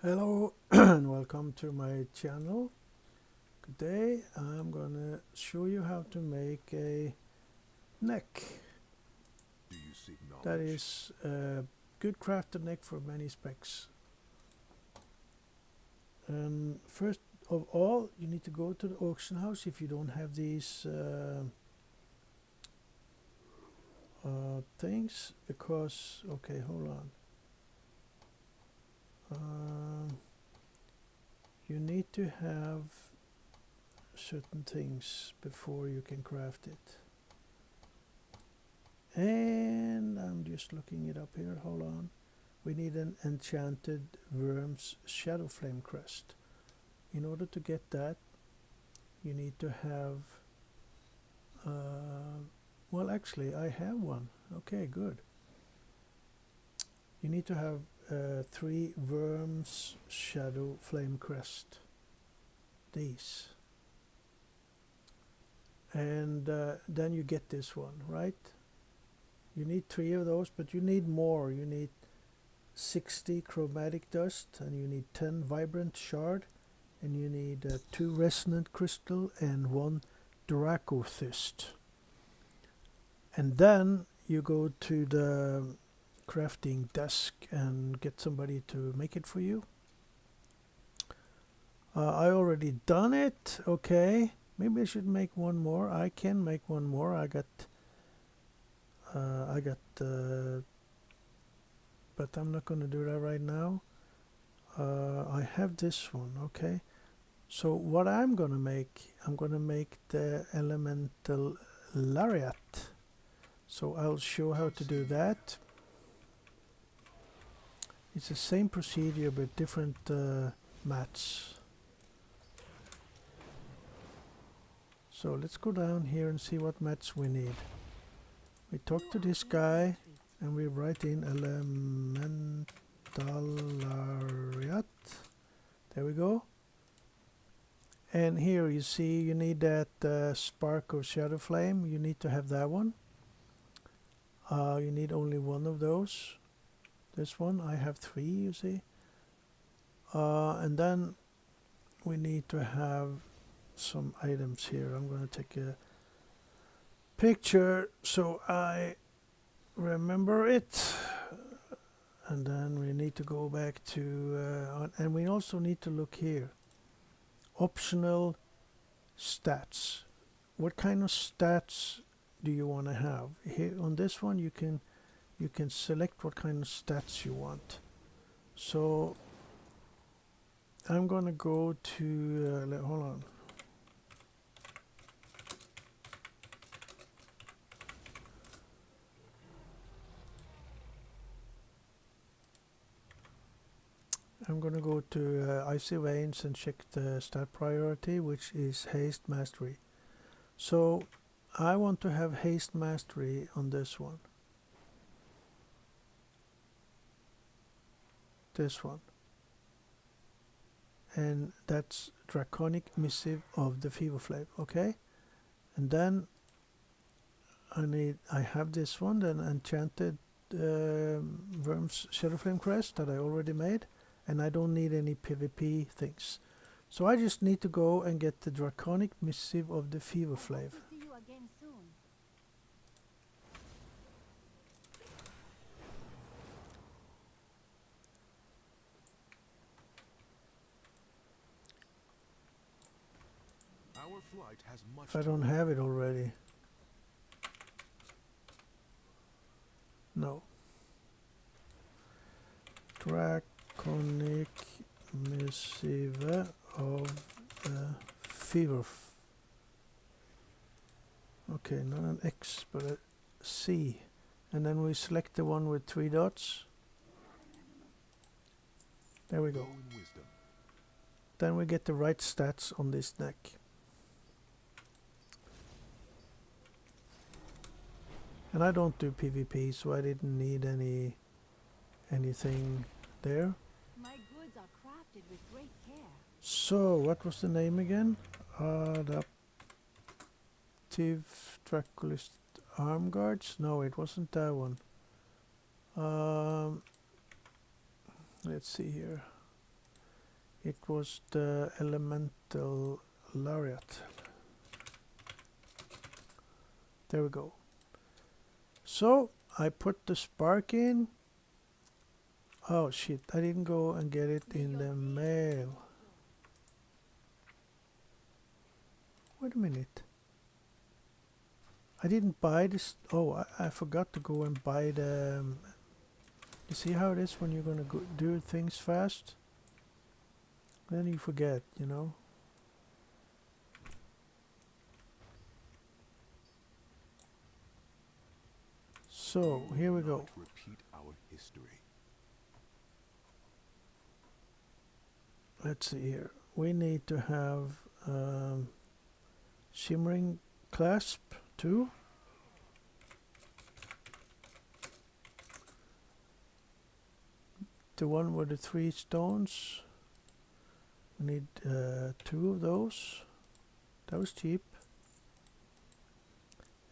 Hello and welcome to my channel. Today I'm gonna show you how to make a neck Do you seek knowledge? that is a good crafted neck for many specs. First of all, you need to go to the auction house if you don't have these things, because okay, hold on. You need to have certain things before you can craft it. And I'm just looking it up here, hold on. We need an enchanted worm's shadow flame crest. In order to get that, you need to have well, actually I have one. Okay, good. You need to have 3 worms shadow flame crest, these, and then you get this one, right? You need 3 of those, but you need more. You need 60 chromatic dust, and you need 10 vibrant shard, and you need 2 resonant crystal and 1 dracothist. And then you go to the crafting desk and get somebody to make it for you. I already done it. Okay, maybe I should make one more. I can make one more. I got but I'm not going to do that right now. I have this one. Okay, so what I'm going to make the Elemental Lariat. So I'll show how to do that. It's the same procedure but different mats. So let's go down here and see what mats we need. We talk to this guy and we write in Elemental Lariat. There we go. And here you see you need that spark of shadow flame. You need to have that one. You need only one of those. This one, I have 3, you see. And then we need to have some items here. I'm going to take a picture so I remember it. And then we need to go back to, and we also need to look here. Optional stats. What kind of stats do you want to have? Here on this one you can select what kind of stats you want. So I'm gonna go to hold on. I'm gonna go to Icy Veins and check the stat priority, which is Haste Mastery. So I want to have Haste Mastery on this one. This one. And that's Draconic Missive of the Fever Flame, okay? And then I have this one, then Enchanted Worm's Shadow Flame Crest that I already made, and I don't need any PvP things. So I just need to go and get the Draconic Missive of the Fever Flame. Our flight has much If I don't have it already. No. Draconic Missive of the Fever. Okay, not an X, but a C. And then we select the one with 3 dots. There we go. Then we get the right stats on this neck. And I don't do PvP, so I didn't need anything there. My goods are crafted with great care. So, what was the name again? Adaptive Draculist Arm Guards? No, it wasn't that one. Let's see here. It was the Elemental Lariat. There we go. So I put the spark in. Oh shit, I didn't go and get it in the mail. Wait a minute. I didn't buy this. Oh, I forgot to go and buy the... you see how it is when you're gonna go do things fast? Then you forget, you know? So, here we go. Repeat our history. Let's see here. We need to have shimmering clasp too. The one with the 3 stones. We need 2 of those. That was cheap.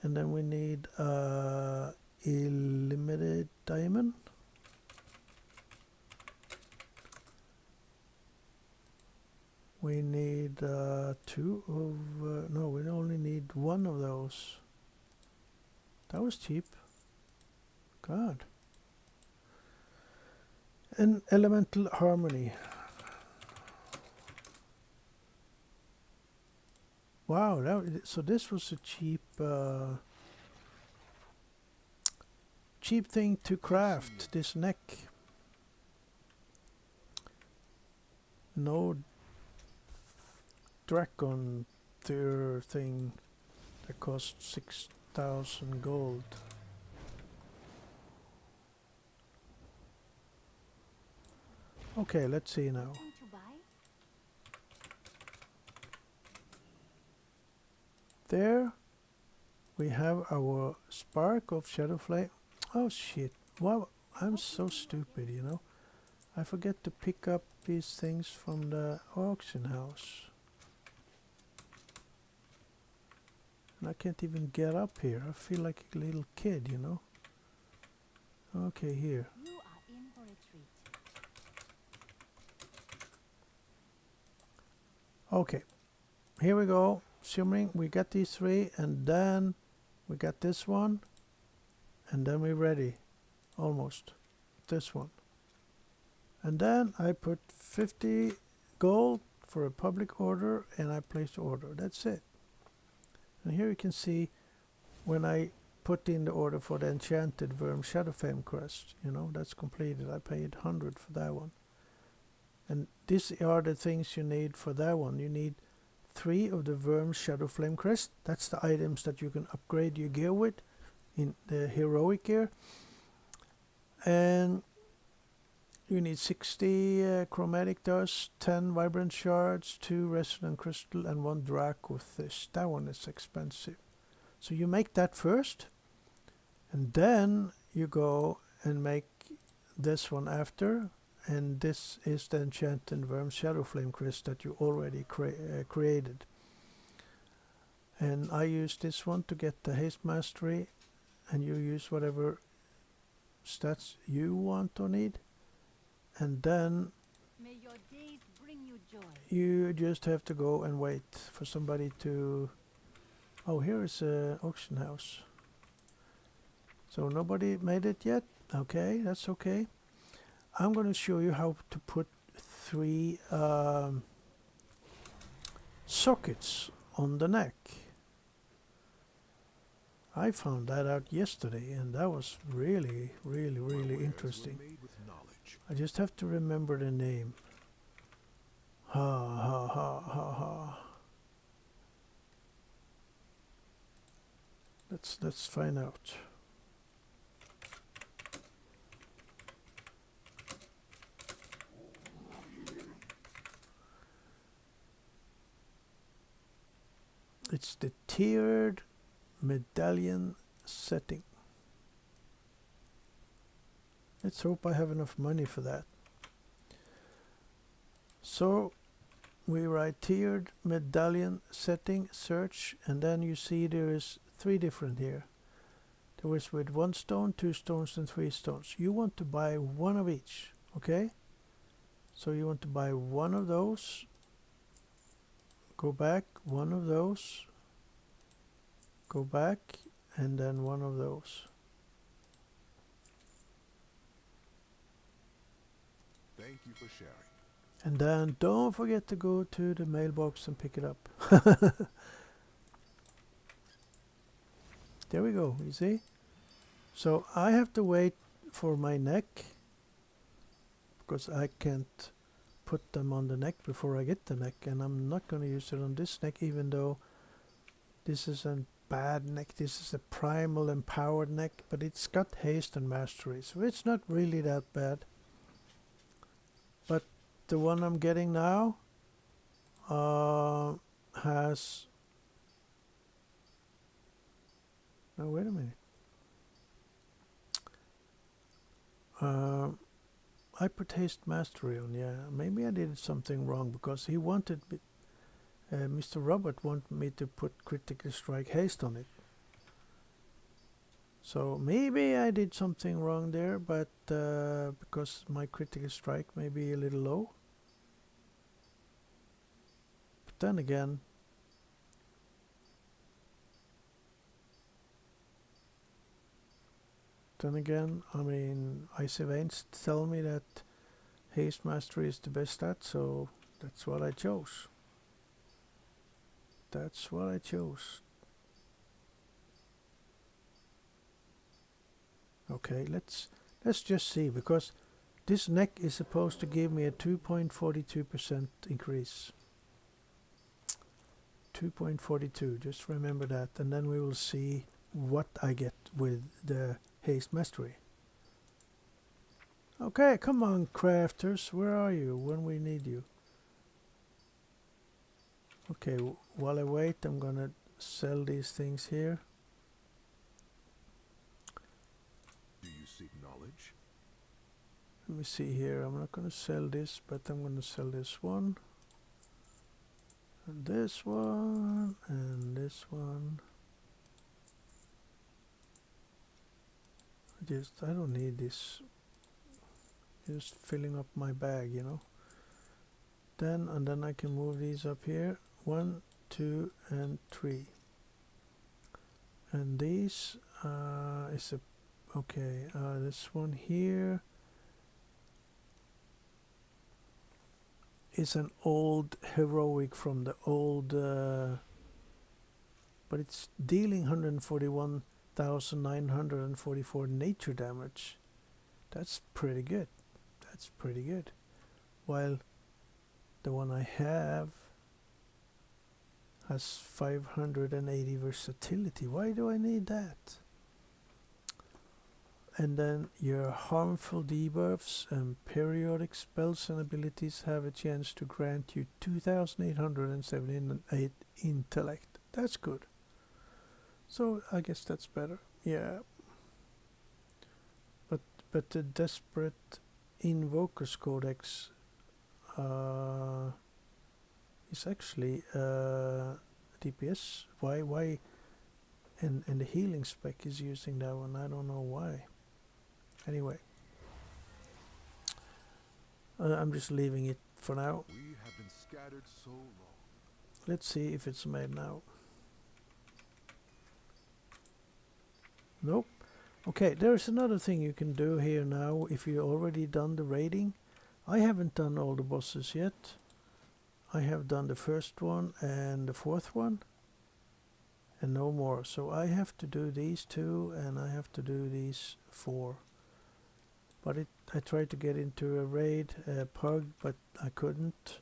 And then we need a limited diamond. We need 2 of... no, we only need 1 of those. That was cheap. God. And elemental harmony. Wow, so this was a cheap cheap thing to craft, this neck. No dragon thing that cost 6,000 gold. Okay, let's see now. Something to buy? There we have our spark of shadow flame. Oh shit, wow, I'm so stupid, you know. I forget to pick up these things from the auction house. And I can't even get up here. I feel like a little kid, you know. Okay, here. You are in for a treat. Okay, here we go. Shimmering, we got these 3, and then we got this one, and then we're ready. Almost. This one. And then I put 50 gold for a public order, and I placed the order. That's it. And here you can see when I put in the order for the enchanted worm Shadowflame crest, you know, that's completed. I paid 100 for that one. And these are the things you need for that one. You need 3 of the worm Shadowflame crest. That's the items that you can upgrade your gear with in the heroic gear. And you need 60 chromatic dust, 10 vibrant shards, 2 resonant crystal, and 1 draco fish. That one is expensive. So you make that first, and then you go and make this one after. And this is the enchanted worm Shadowflame crest that you already created. And I use this one to get the haste mastery, and you use whatever stats you want or need. And then May your days bring you joy. you just have to go and wait for somebody to... oh, here is a auction house. So nobody made it yet? Okay, that's okay. I'm going to show you how to put 3 sockets on the neck. I found that out yesterday, and that was really interesting. I just have to remember the name. Ha. Let's find out. It's the tiered medallion setting. Let's hope I have enough money for that. So we write tiered medallion setting, search, and then you see there is 3 different here. There is with 1 stone, 2 stones, and 3 stones. You want to buy 1 of each, okay? So you want to buy one of those, go back, one of those, go back, and then one of those. Thank you for sharing. And then don't forget to go to the mailbox and pick it up. There we go, you see? So I have to wait for my neck, because I can't put them on the neck before I get the neck, and I'm not going to use it on this neck, even though this is a bad neck. This is a primal empowered neck, but it's got haste and mastery, so it's not really that bad. But the one I'm getting now has... No, wait a minute. I put haste mastery on, yeah. Maybe I did something wrong, because he wanted me, Mr. Robert wanted me to put critical strike haste on it. So maybe I did something wrong there, but because my critical strike may be a little low. But then again, I mean, Icy Veins tell me that haste mastery is the best stat, so that's what I chose. That's what I chose. Okay, let's just see, because this neck is supposed to give me a 2.42% increase. 2.42, just remember that, and then we will see what I get with the haste mastery. Okay, come on, crafters, where are you when we need you? Okay, while I wait, I'm gonna sell these things here. Do you seek knowledge? Let me see here. I'm not gonna sell this, but I'm gonna sell this one, and this one, and this one. I don't need this. Just filling up my bag, you know. Then I can move these up here. 1, 2, and 3. And these is a okay. This one here is an old heroic from the old, but it's dealing 141,944 nature damage. That's pretty good. That's pretty good. While the one I have has 580 versatility. Why do I need that? And then your harmful debuffs and periodic spells and abilities have a chance to grant you 2,878 intellect. That's good. So I guess that's better. Yeah. But the Desperate Invokers Codex is actually DPS. Why? And the healing spec is using that one. I don't know why. Anyway, I'm just leaving it for now. We have been scattered so long. Let's see if it's made now. Nope. Okay, there's another thing you can do here now if you already done the raiding. I haven't done all the bosses yet. I have done the first one and the fourth one, and no more. So I have to do these 2, and I have to do these 4. But I tried to get into a raid pug, but I couldn't.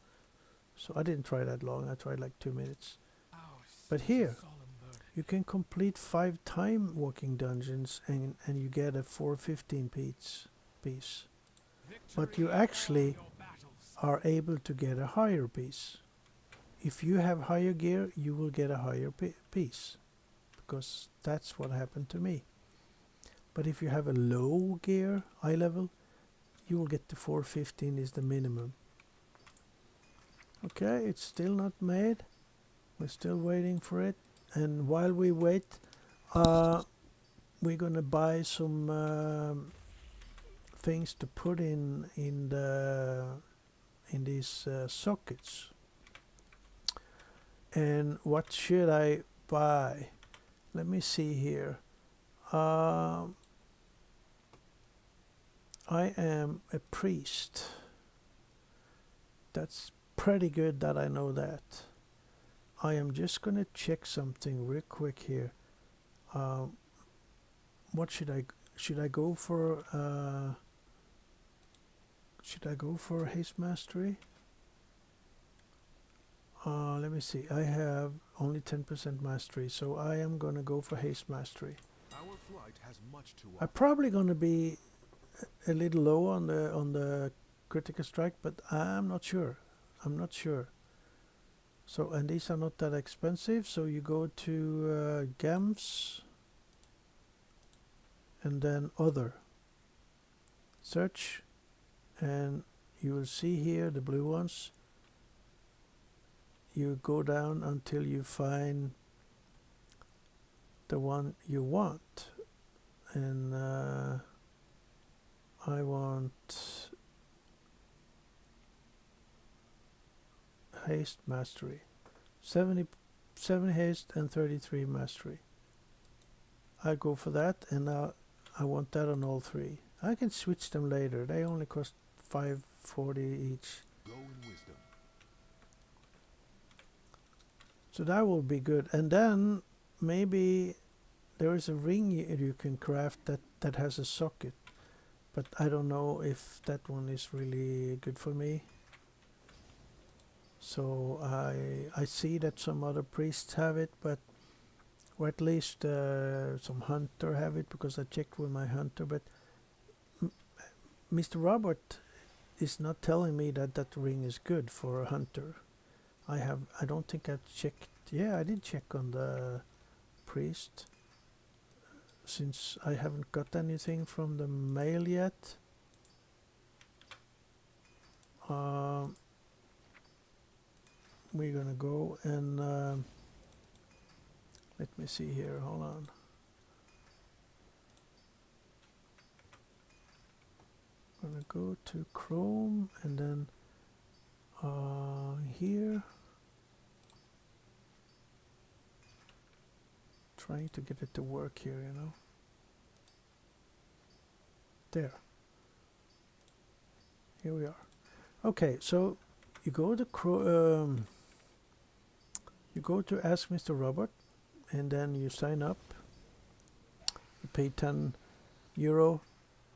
So I didn't try that long. I tried like 2 minutes. But here, you can complete 5 time walking dungeons, and you get a 415 piece. But you actually are able to get a higher piece. If you have higher gear, you will get a higher piece, because that's what happened to me. But if you have a low gear, eye level, you will get the 415 is the minimum. Okay, it's still not made. We're still waiting for it. And while we wait, we're gonna buy some things to put in the these sockets. And what should I buy? Let me see here. I am a priest. That's pretty good that I know that. I am just gonna check something real quick here. What should I go for? Should I go for haste mastery? Let me see. I have only 10% mastery, so I am gonna go for haste mastery. Our flight has much to I'm offer. probably gonna be a little low on the critical strike, but I'm not sure. I'm not sure. So, and these are not that expensive. So you go to GAMS and then other. Search, and you will see here the blue ones. You go down until you find the one you want, and I want haste mastery, 77 haste and 33 mastery. I go for that, and I want that on all three. I can switch them later. They only cost 540 each. Go in wisdom. So that will be good. And then maybe there is a ring you can craft that has a socket. But I don't know if that one is really good for me. So I see that some other priests have it, but or at least some hunter have it, because I checked with my hunter. But Mr. Robert is not telling me that that ring is good for a hunter. I don't think I've checked. Yeah, I did check on the priest, since I haven't got anything from the mail yet. We're gonna go and let me see here, hold on. I'm gonna go to Chrome and then here, trying to get it to work here, you know. There, here we are. Okay, so you go to you go to Ask Mr. Robert, and then you sign up. You pay €10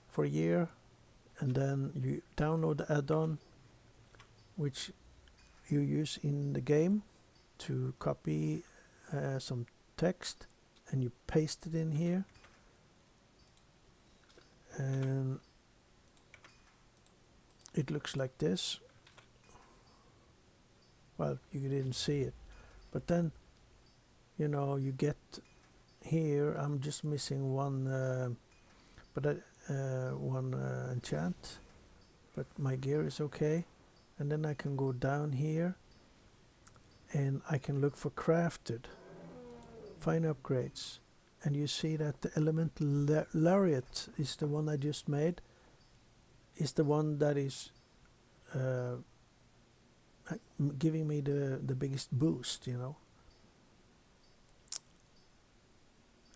for a year, and then you download the add-on, which you use in the game to copy some text, and you paste it in here, and it looks like this. Well, you didn't see it, but then, you know, you get here. I'm just missing one, one enchant, but my gear is okay. And then I can go down here, and I can look for crafted, find upgrades, and you see that the Elemental Lariat is the one I just made. Is the one that is giving me the biggest boost, you know.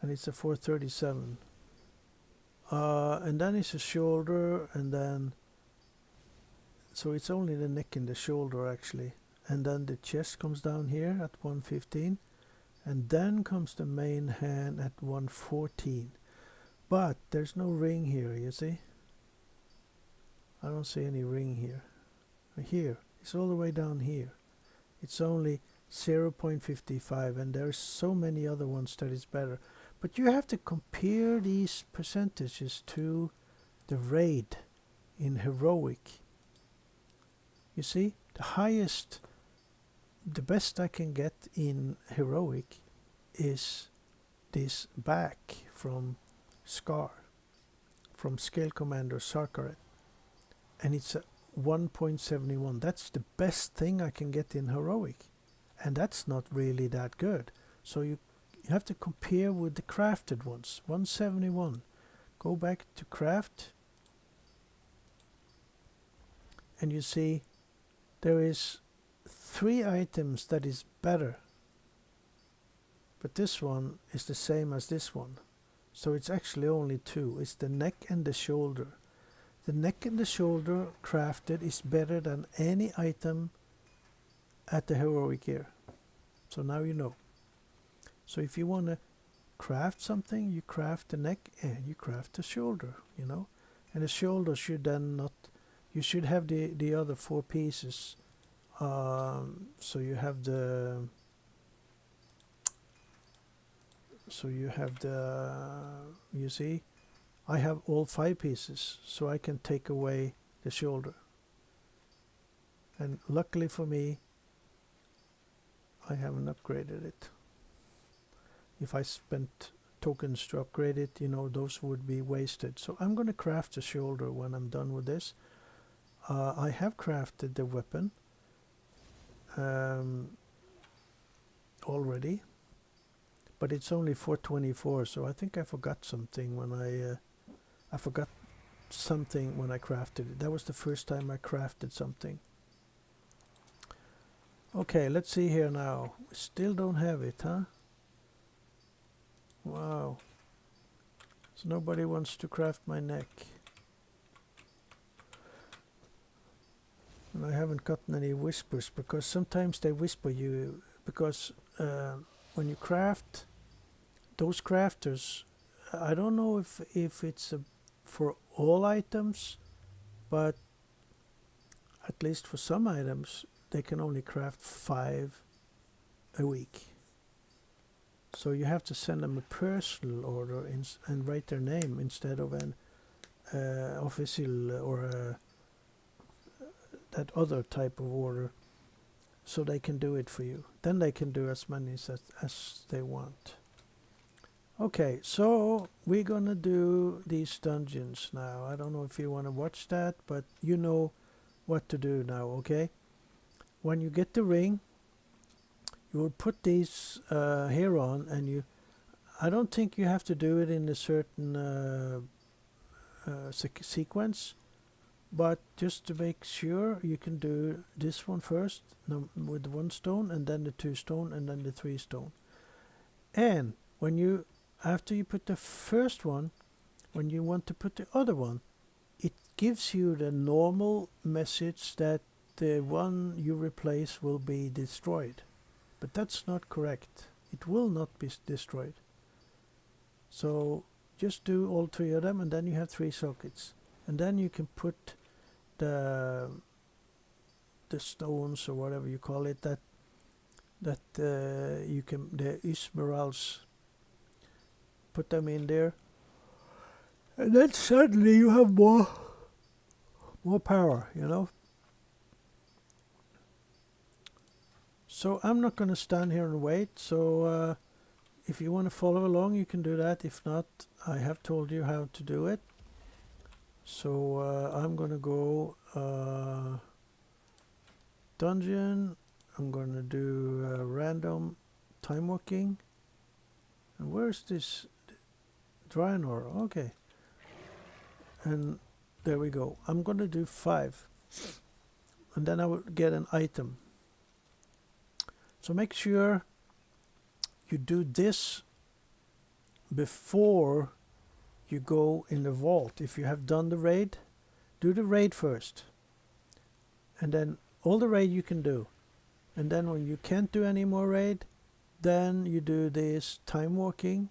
And it's a 437. And then it's a shoulder, and then so it's only the neck and the shoulder actually. And then the chest comes down here at 115, and then comes the main hand at 114. But there's no ring here, you see. I don't see any ring here. Here, it's all the way down here. It's only 0.55, and there's so many other ones that is better. But you have to compare these percentages to the raid in heroic. You see, the highest, the best I can get in heroic is this back from Scar, from Scale Commander Sarkaret, and it's a 1.71. That's the best thing I can get in heroic, and that's not really that good. So you have to compare with the crafted ones. 171. Go back to craft, and you see there is 3 items that is better, but this one is the same as this one, so it's actually only 2. It's the neck and the shoulder. The neck and the shoulder crafted is better than any item at the heroic gear. So now you know. So if you want to craft something, you craft the neck and you craft the shoulder, you know. And the shoulder should then not, you should have the other 4 pieces. So you have the you see, I have all 5 pieces, so I can take away the shoulder. And luckily for me, I haven't upgraded it. If I spent tokens to upgrade it, you know, those would be wasted. So I'm going to craft the shoulder when I'm done with this. I have crafted the weapon already, but it's only 424, so I think I forgot something when I forgot something when I crafted it. That was the first time I crafted something. Okay, let's see here now. We still don't have it, huh? Wow. So nobody wants to craft my neck. And I haven't gotten any whispers, because sometimes they whisper you, because when you craft, those crafters, I don't know if it's for all items, but at least for some items, they can only craft 5 a week. So you have to send them a personal order and write their name instead of an official or that other type of order, so they can do it for you. Then they can do as many as they want. Okay, so we're gonna do these dungeons now. I don't know if you want to watch that, but you know what to do now, okay? When you get the ring, you will put these here on, and I don't think you have to do it in a certain sequence, but just to make sure, you can do this one first with the 1 stone, and then the 2 stone, and then the 3 stone. And when after you put the first one, when you want to put the other one, it gives you the normal message that the one you replace will be destroyed. But that's not correct. It will not be destroyed. So just do all 3 of them, and then you have 3 sockets. And then you can put the stones, or whatever you call it, that you can, the ismeralds, put them in there, and then suddenly you have more power, you know. So I'm not going to stand here and wait. So if you want to follow along, you can do that. If not, I have told you how to do it. So I'm going to go dungeon. I'm going to do random time walking. And where's this Draenor? Okay. And there we go. I'm going to do 5. And then I will get an item. So make sure you do this before you go in the vault. If you have done the raid, do the raid first. And then all the raid you can do. And then when you can't do any more raid, then you do this time walking.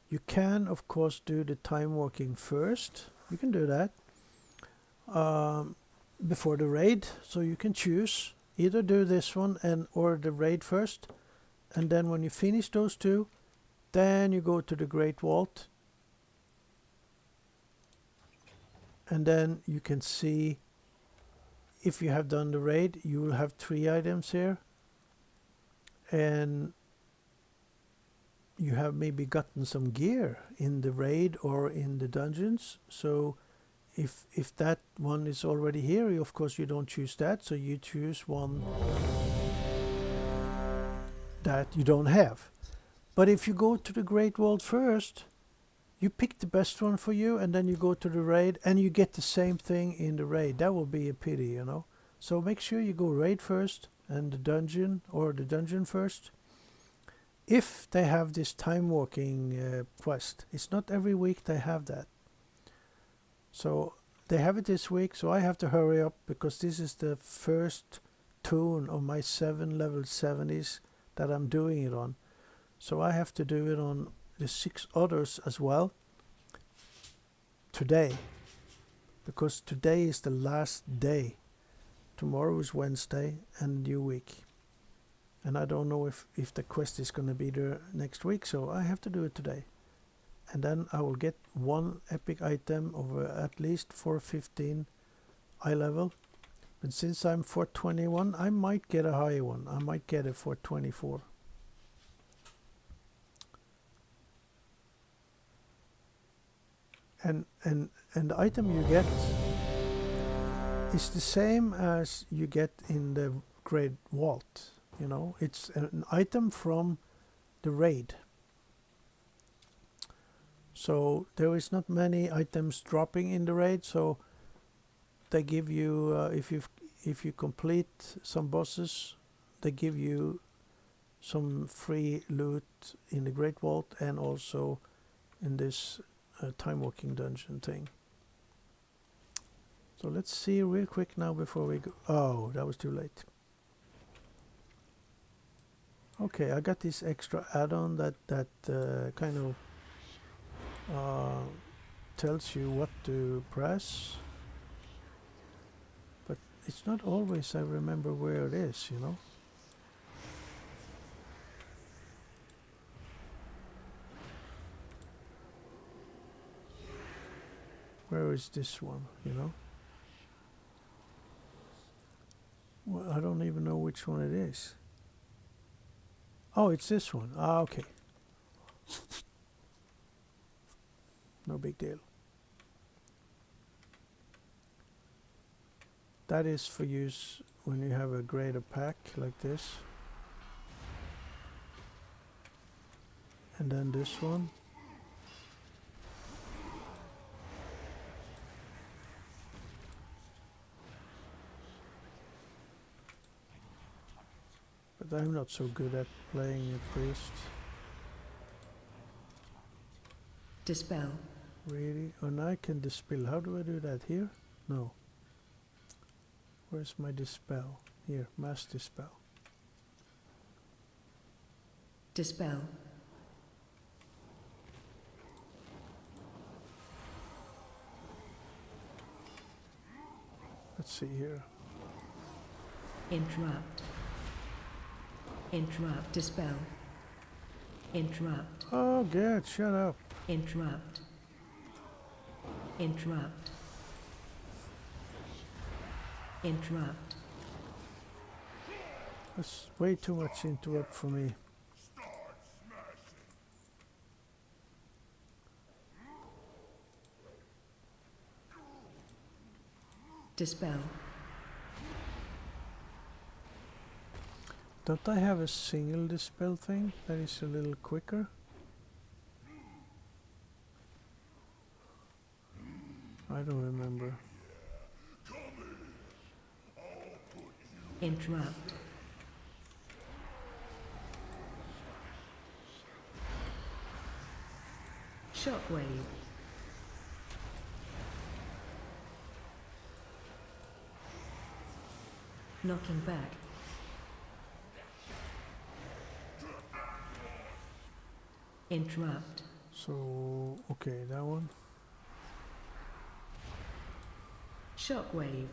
You can, of course, do the time walking first. You can do that before the raid. So you can choose. Either do this one or the raid first, and then when you finish those 2, then you go to the Great Vault, and then you can see if you have done the raid. You will have 3 items here, and you have maybe gotten some gear in the raid or in the dungeons. So if that one is already here, of course you don't choose that, so you choose one that you don't have. But if you go to the Great Vault first, you pick the best one for you, and then you go to the raid and you get the same thing in the raid. That will be a pity, you know. So make sure you go raid first and the dungeon, or the dungeon first. If they have this time walking quest, it's not every week they have that. So they have it this week, so I have to hurry up because this is the first tune of my 7 level 70s that I'm doing it on. So I have to do it on the 6 others as well today, because today is the last day. Tomorrow is Wednesday and new week. And I don't know if the quest is going to be there next week, so I have to do it today. And then I will get one epic item of at least 415 eye level. But since I'm 421, I might get a higher one. I might get a 424. And the item you get is the same as you get in the Great Vault. You know, it's an item from the raid. So there is not many items dropping in the raid, so they give you if you complete some bosses, they give you some free loot in the Great Vault and also in this time walking dungeon thing. So let's see real quick now before we go. Oh, that was too late. Okay, I got this extra add-on that kind of tells you what to press, but it's not always I remember where it is, you know. Where is this one, you know? Well, I don't even know which one it is. Oh, it's this one. Ah, okay. No big deal. That is for use when you have a greater pack like this. And then this one. But I'm not so good at playing a priest. Dispel. Really? And I can dispel. How do I do that? Here? No. Where's my dispel? Here, mass dispel. Dispel. Let's see here. Interrupt. Interrupt. Dispel. Interrupt. Oh, God, shut up. Interrupt. Interrupt. Interrupt. That's way too much interrupt for me. Dispel. Don't I have a single dispel thing that is a little quicker? I don't remember. Interrupt. Shockwave. Knocking back. Interrupt. So, okay, that one. Shockwave.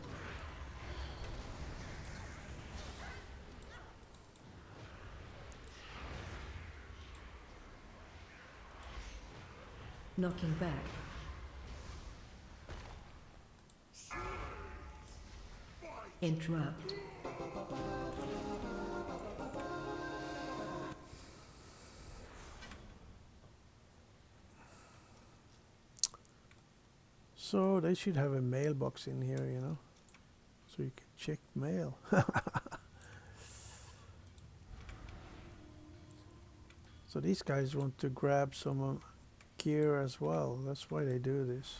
Knocking back. Interrupt. So they should have a mailbox in here, you know, so you can check mail. So these guys want to grab some gear as well. That's why they do this.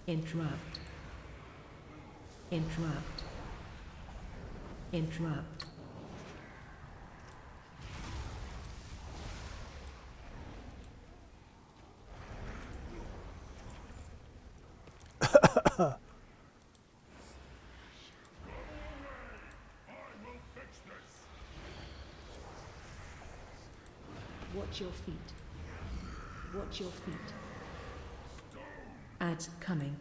Interrupt. Interrupt. Interrupt. Watch your feet. Watch your feet. Ads coming.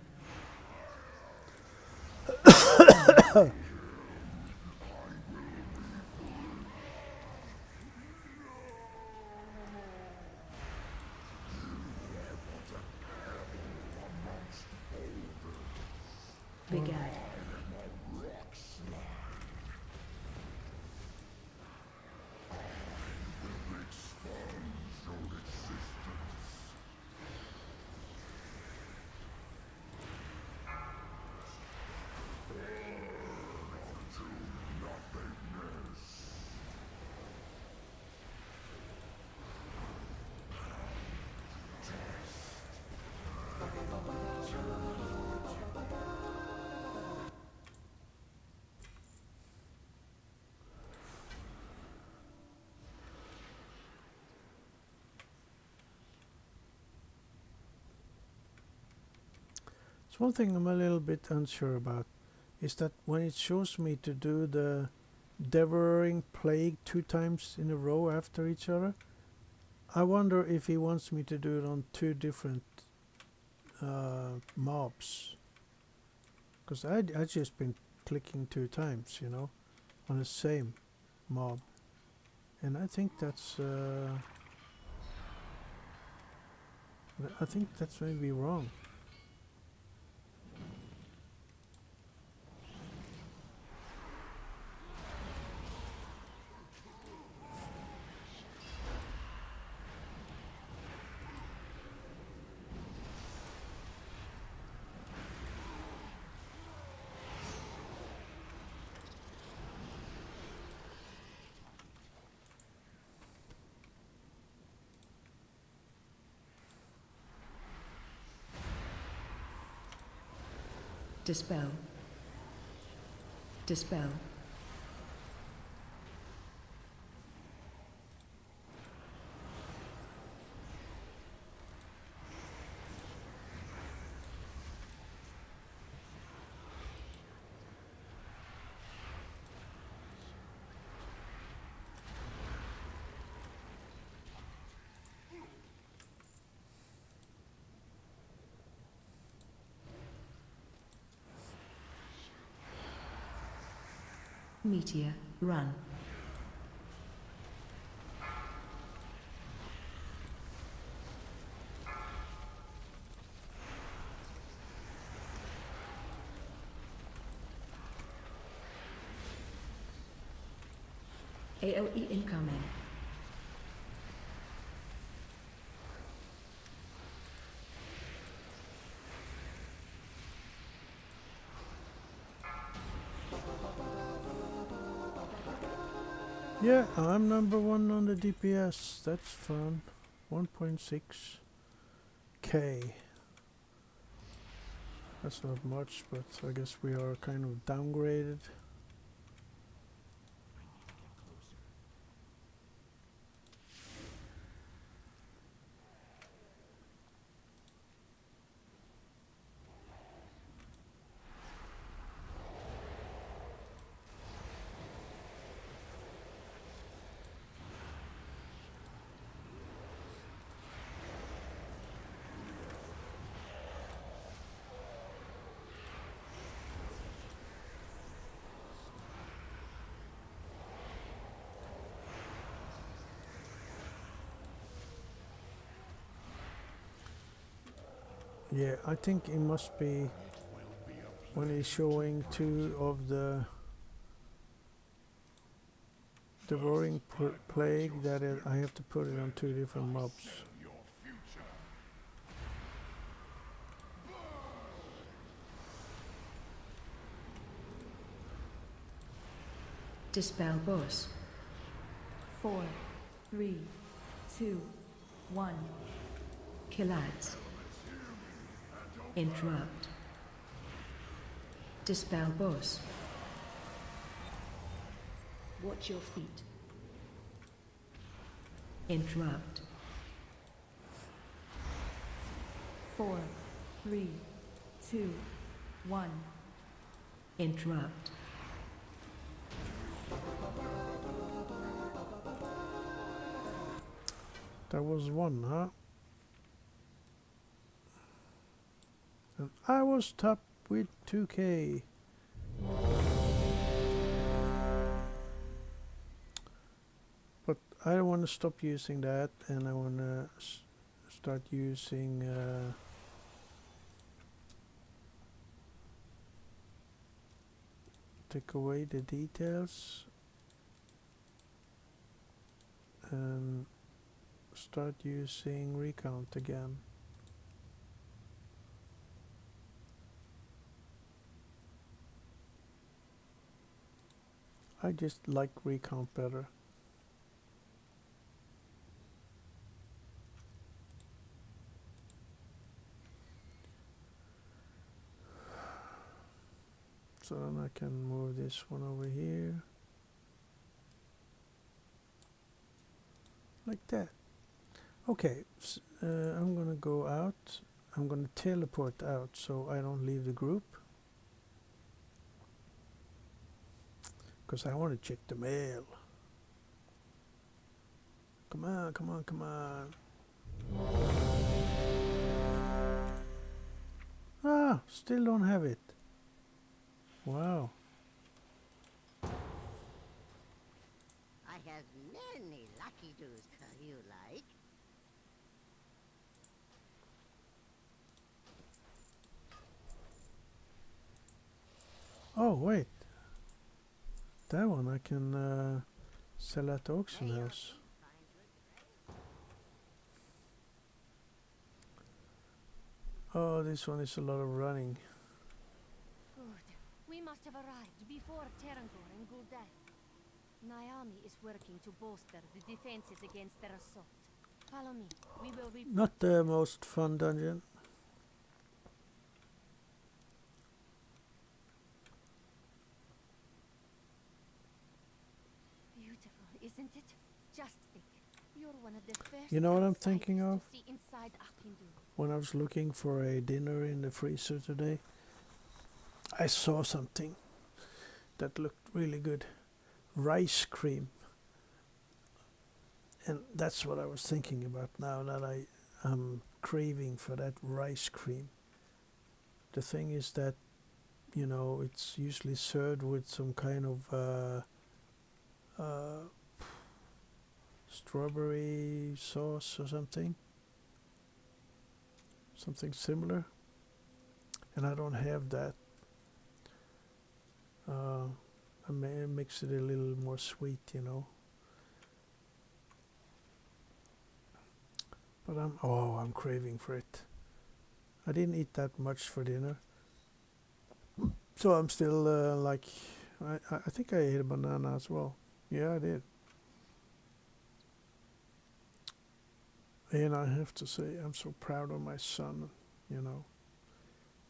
Big ad. It's one thing I'm a little bit unsure about, is that when it shows me to do the devouring plague 2 times in a row after each other, I wonder if he wants me to do it on 2 different mobs. Because I just been clicking 2 times, you know, on the same mob. And I think that's maybe wrong. Dispel. Dispel. Meteor, run. AOE incoming. Yeah, I'm number 1 on the DPS. That's fun. 1.6k. That's not much, but I guess we are kind of downgraded. Yeah, I think it must be when he's showing 2 of the devouring plague that I have to put it on 2 different mobs. Dispel boss. 4, 3, 2, 1. Kill ads. Interrupt. Dispel boss. Watch your feet. Interrupt. 4, 3, 2, 1. Interrupt. That was one, huh? And I was top with 2k. But I don't want to stop using that, and I want to start using take away the details and start using recount again. I just like recount better. So then I can move this one over here. Like that. Okay, I'm gonna go out. I'm gonna teleport out so I don't leave the group. Because I want to check the mail. Come on, come on, come on. Ah, still don't have it. Wow. I have many lucky doos you like. Oh, wait. That one I can sell at the auction house. Oh, this one is a lot of running. Good. We must have arrived before Terangor and Gul'dan. Naomi is working to bolster the defenses against their assault. Follow me. We will Not the most fun dungeon. Beautiful, isn't it? Just think. You're one of the first You know what I'm outsiders thinking to of? see inside Akindu. When I was looking for a dinner in the freezer today, I saw something that looked really good. Rice cream. And that's what I was thinking about now that I am craving for that rice cream. The thing is that, you know, it's usually served with some kind of strawberry sauce or something. Something similar. And I don't have that. It makes it a little more sweet, you know. But I'm craving for it. I didn't eat that much for dinner. So I'm still like, I think I ate a banana as well. Yeah, I did. And I have to say, I'm so proud of my son, you know.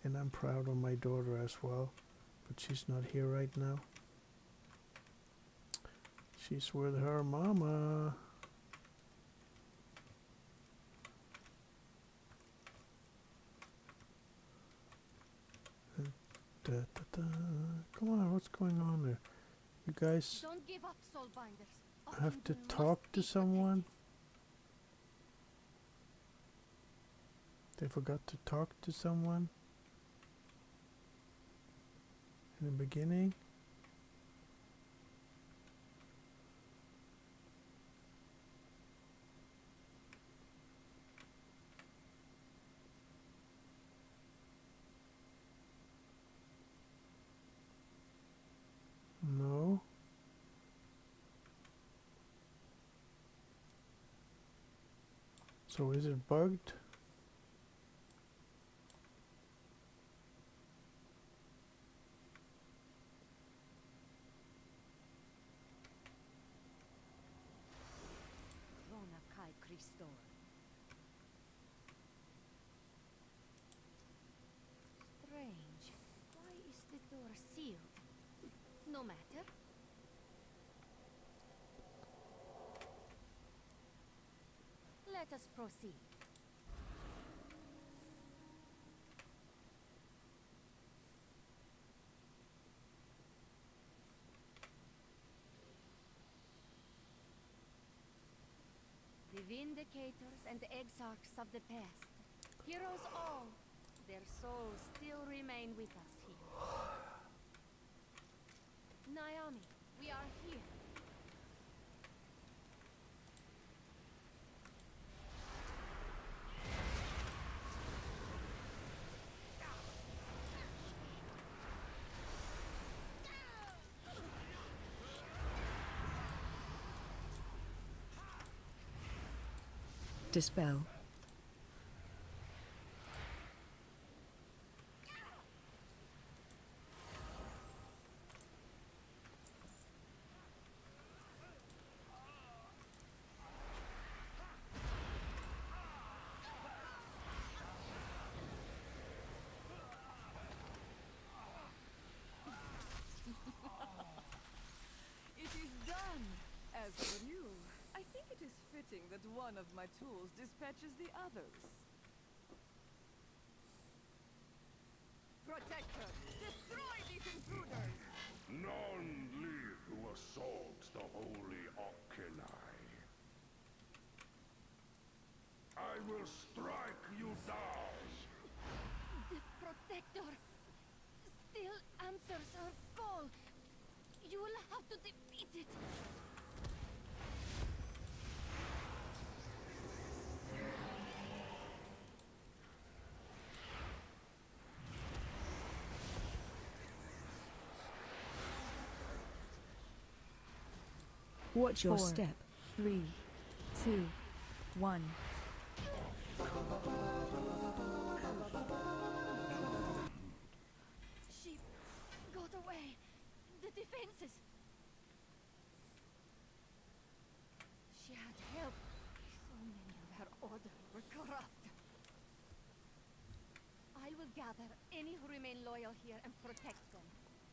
And I'm proud of my daughter as well. But she's not here right now. She's with her mama. Da, da, da. Come on, what's going on there? You guys Don't give up, Soulbinders. have to Akindu must talk to be someone? They forgot to talk to someone in the beginning. No. So is it bugged? Rona Kai Christor. Strange. Why is the door Let us proceed. The Vindicators and the Exarchs of the past. Heroes all. Their souls still remain with us here. Naomi, we are here. Dispel. It is done. As for you, I think it is fitting that one of my tools dispatches the others. Protector, destroy these intruders! None live to assault the holy Occani. I will strike you down! The Protector still answers our call. You will have to defeat it. Watch your 4, step. 3, 2, 1. She got away. The defenses. She had help. So many of her order were corrupt. I will gather any who remain loyal here and protect them.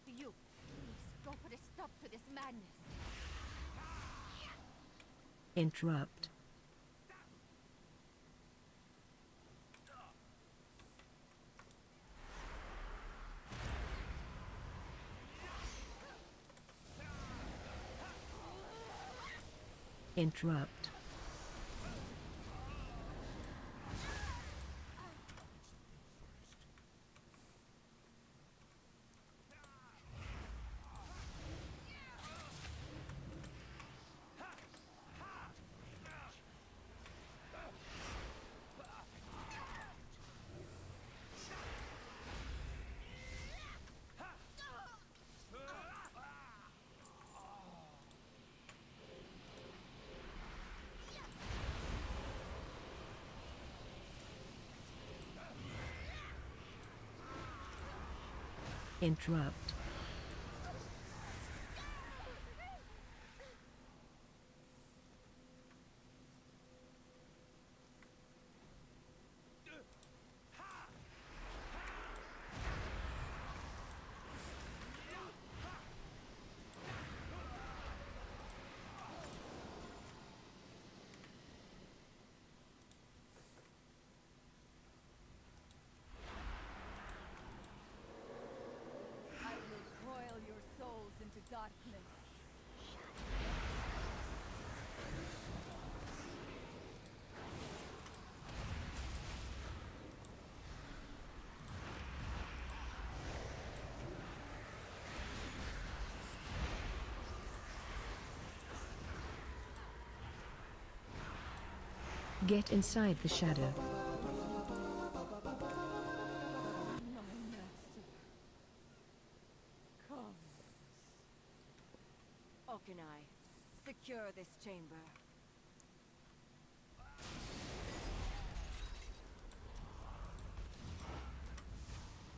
You, please go put a stop to this madness. Interrupt. Interrupt. Interrupt. I will coil your souls into darkness. Get inside the shadow. My master comes. Occani, secure this chamber.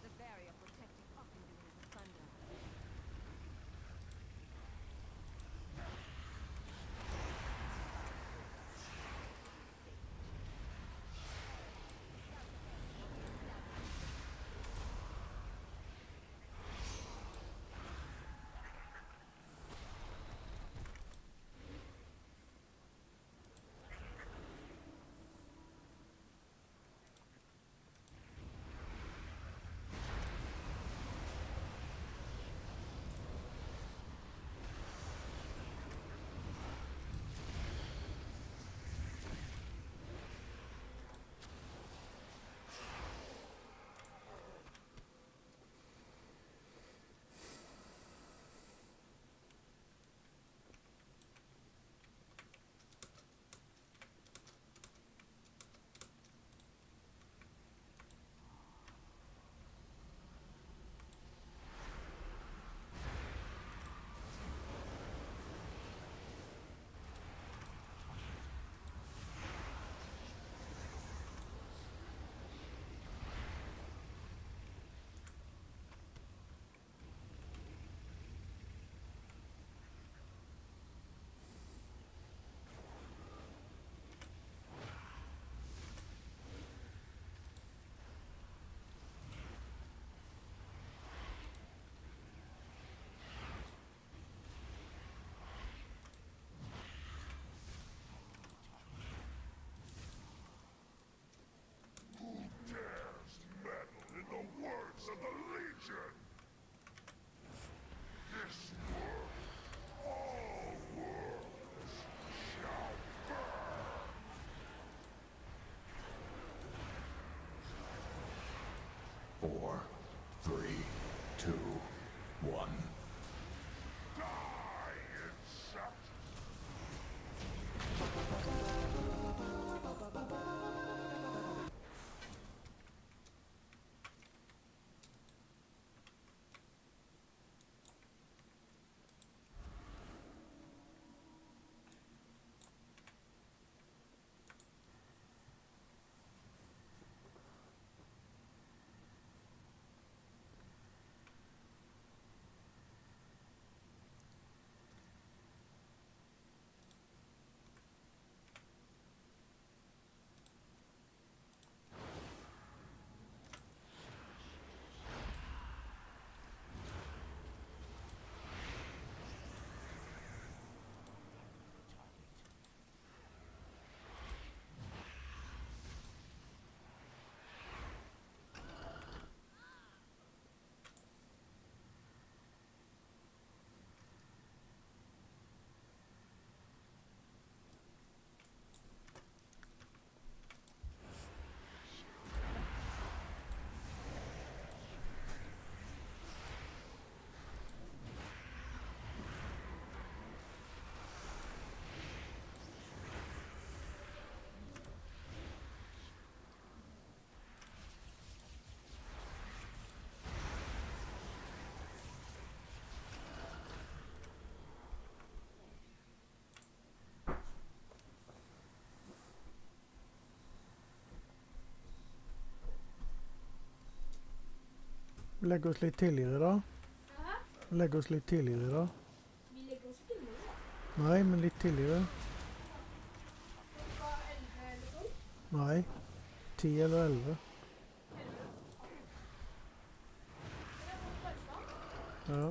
The barrier protecting Occani is asunder. Legg oss litt til i det, da. Hæ? Legg oss litt til i det, da. Vi legger oss ikke nå. Nei, men litt til i det. Klokka 11 eller 12. Nei. 10 eller 11. 11. Det er godt kveldsdag. Ja.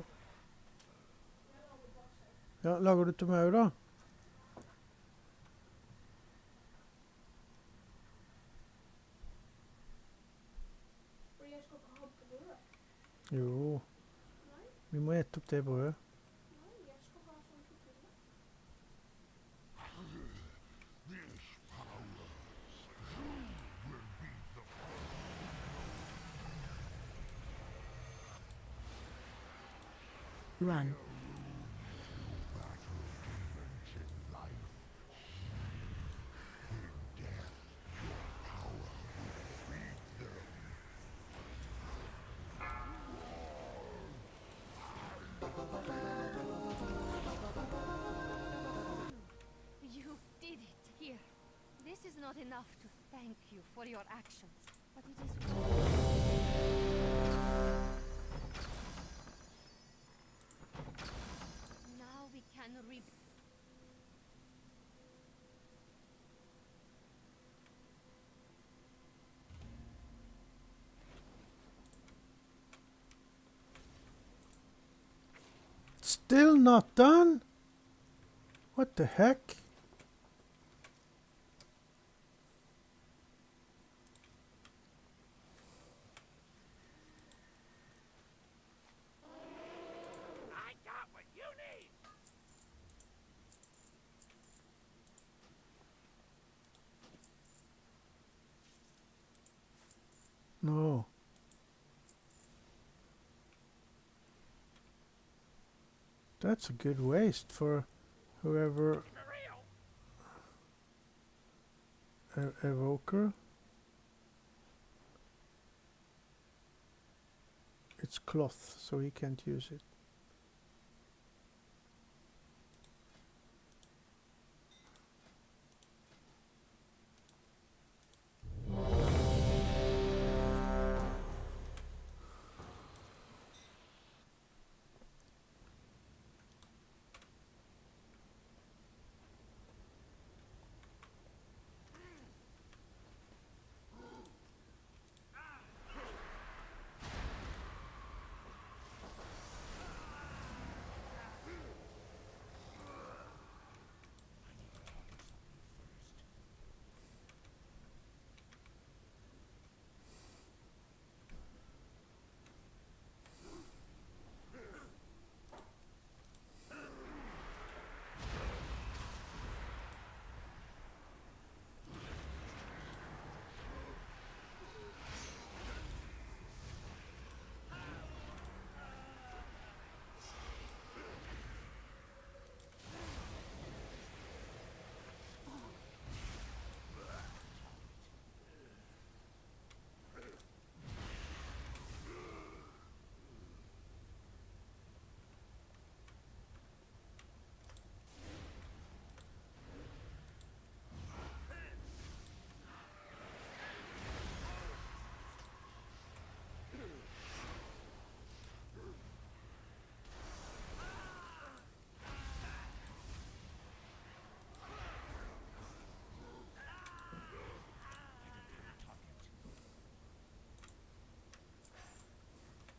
Jeg lager bakse. Ja, lager du til meg òg, da? Fordi jeg skal ikke ha brød. Jo. Nei, Vi må ete opp det brødet. nei, jeg skal ha sånn tortilla. Run. You did it here. This is not enough to thank you for your actions, but it is. Now we can re. Still not done? What the heck? I got what you need. No. That's a good waste for whoever For real. evoker. It's cloth, so he can't use it.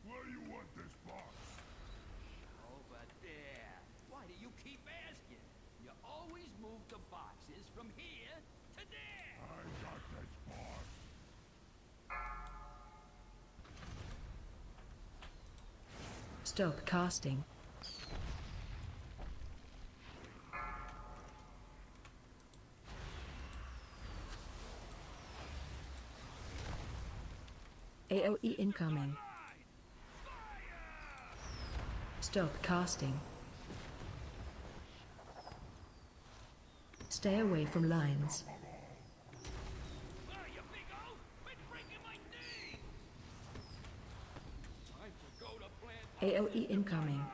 Where you want this box? Over there. Why do you keep asking? You always move the boxes from here to there. I got this box. Stop casting. AOE incoming. Stop casting. Stay away from lines. Where are you, big O? Quit breaking my knee! Time to go to plant. AOE incoming.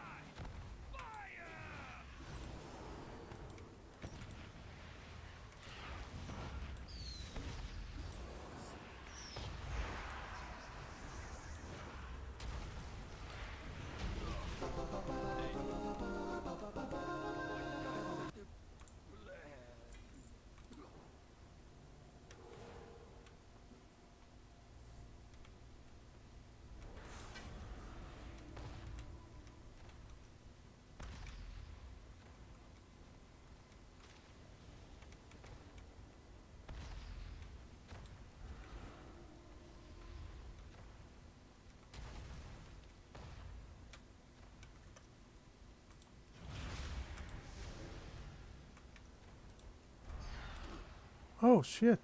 Oh shit.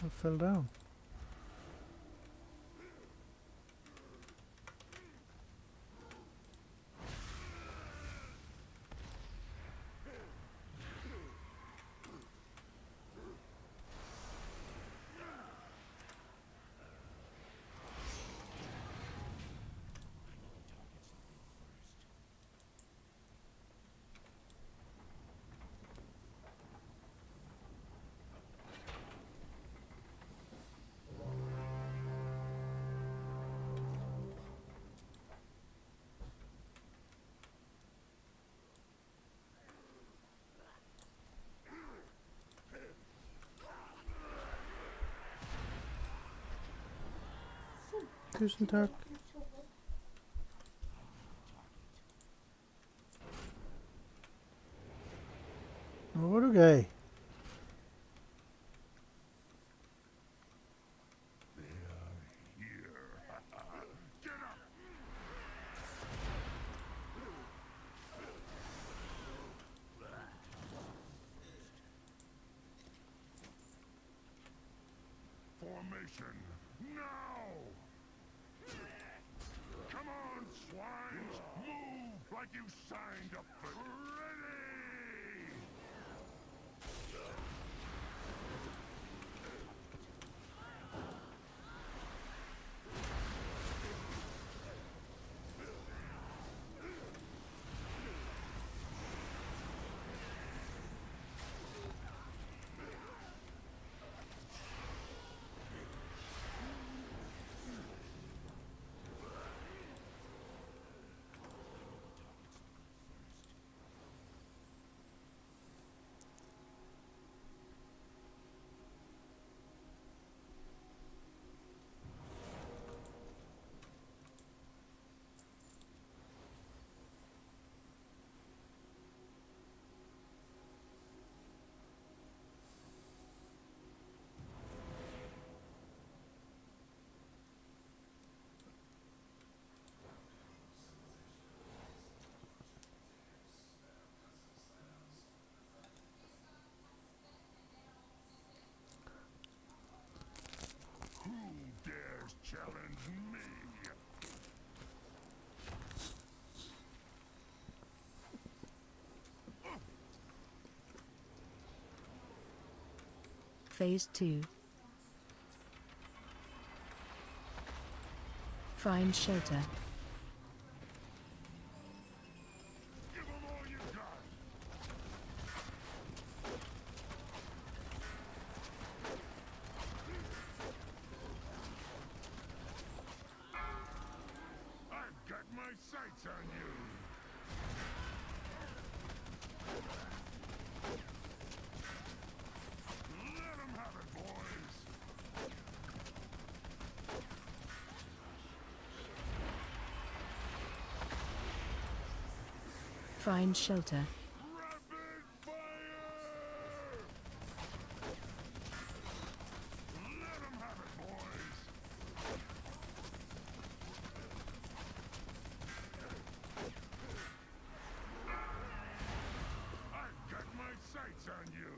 I fell down. Tusen tack. Vad du grej? Formation, now! Come on, swines! Move like you signed up for ready! Who dares challenge me? Phase 2. Find shelter. Give 'em all you got! I've got my sights on you! Let 'em have it, boys! Find shelter. Rapid fire! Let 'em have it, boys! I've got my sights on you!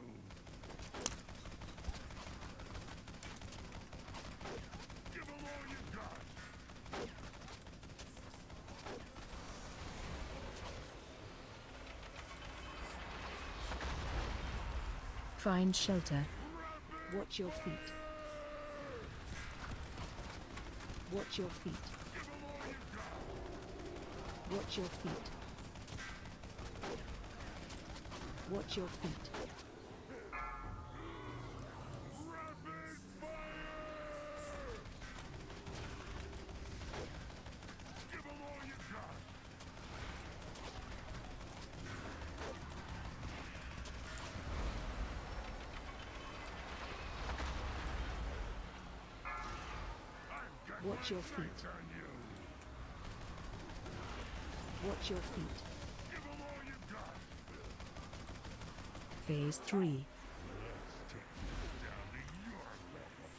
Give 'em all you got! Find shelter. Watch your feet. Watch your feet. Give 'em all you got! Watch your feet. Watch your feet. Rapid fire! Give 'em all you got! I've got Watch my your feet. sights on you! Watch your feet. Give 'em all you got! Phase 3. Let's take you down to your level!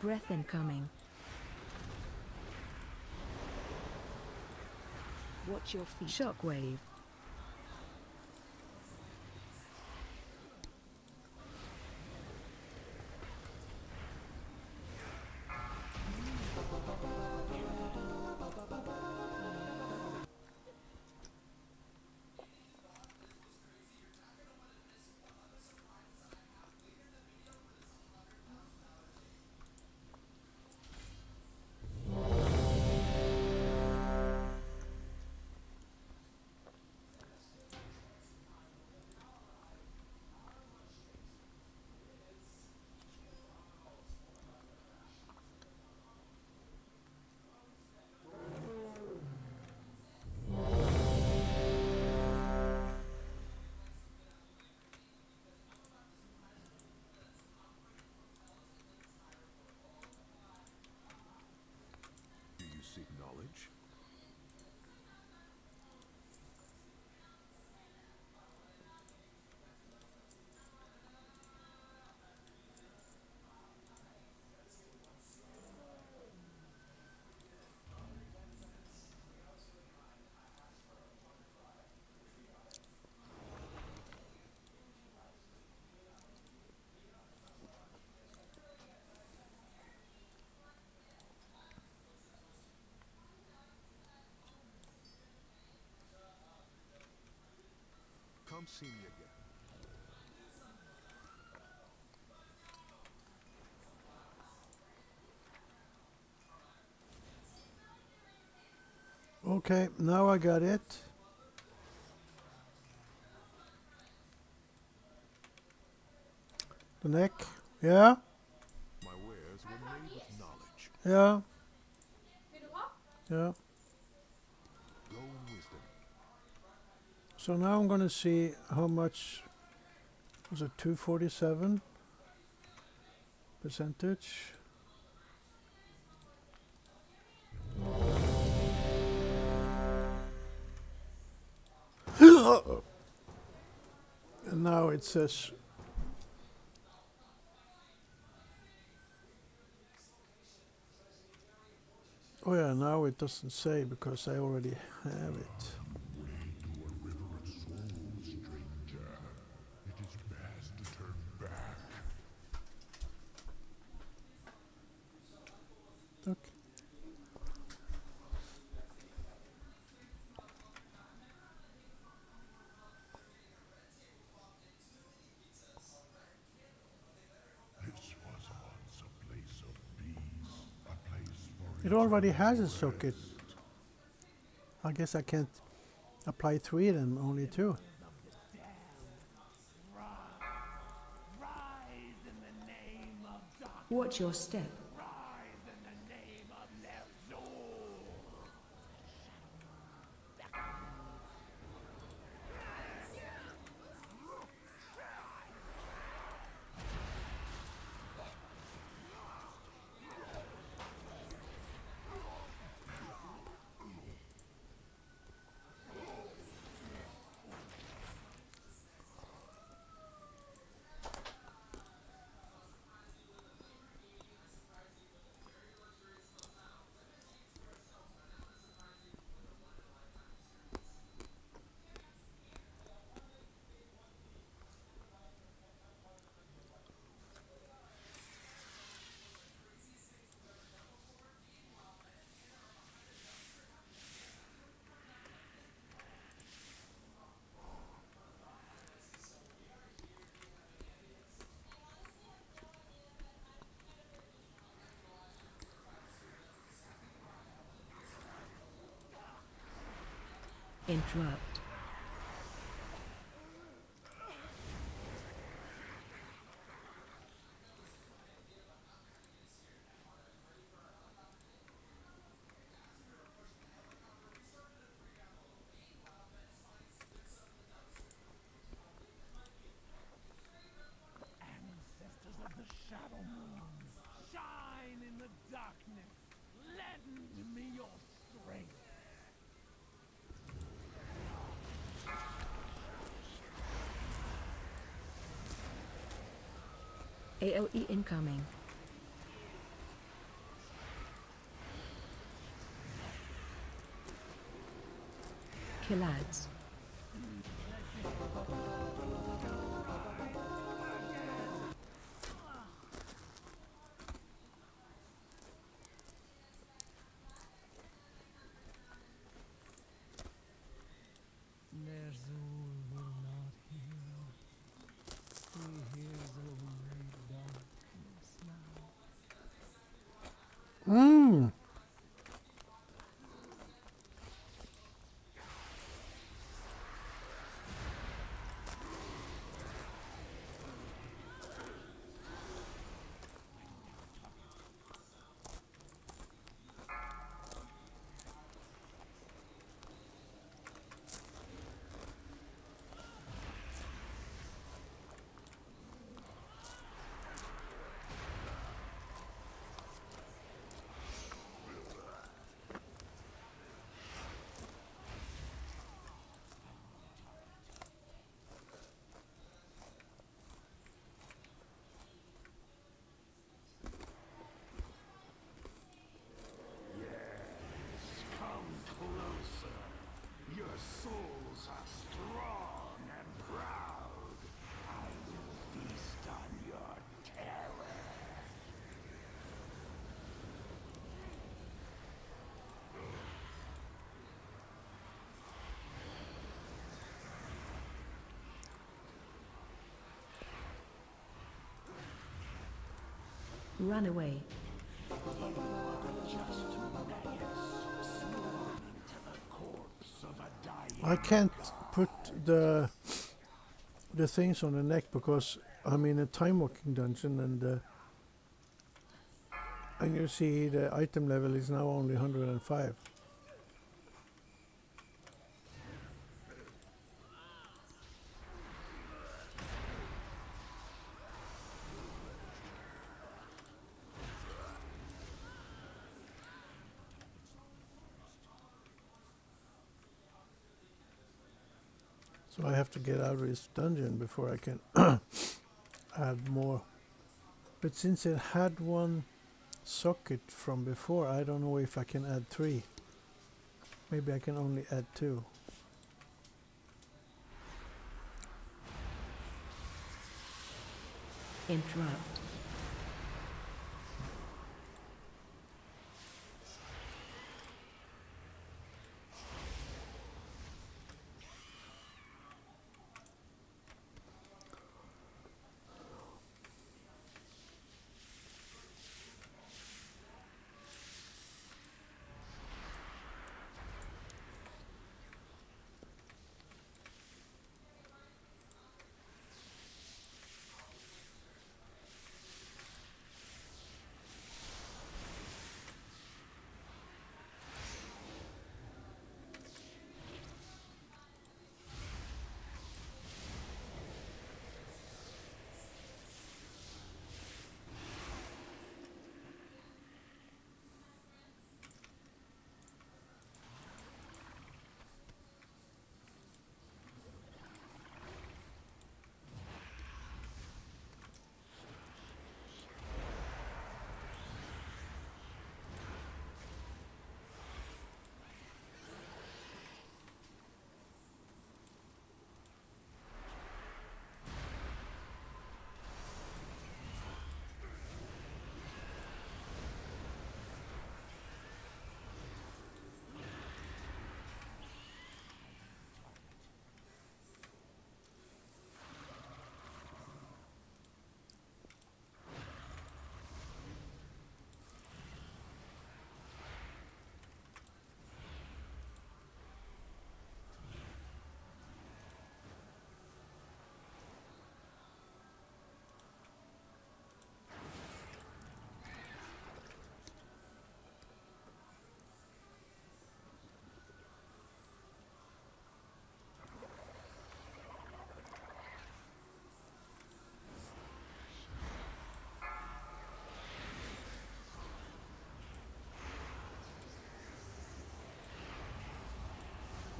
Breath incoming. Watch your feet. Shockwave. Do you seek knowledge? Come see me again. Okay, now I got it. The neck. Yeah, My wares were made with knowledge. yeah, Vill du ha? yeah. Go in wisdom. So now I'm gonna see how much was it, 247 percentage. And now it says oh yeah, now it doesn't say because I already have it. To a river of souls, stranger. It is best to turn back. Okay. This was once a place of peace, a place for It already has a socket. I guess I can't apply 3 then, only 2. Watch your step. Interrupt. Ancestors of the Shadow Moon, shine in the darkness. Lend me your strength. AOE incoming. Kill ads. Ner'zhul will not heal. He hears only darkness now. Mmm. Come closer. Your souls are strong and proud. I will feast on your terror. Run away. Just maggots swarming to the corpse of a dying. I can't put the things on the neck because I'm in a time walking dungeon, and you see the item level is now only 105. So I have to get out of this dungeon before I can add more. But since it had one socket from before, I don't know if I can add 3. Maybe I can only add 2. Interrupt.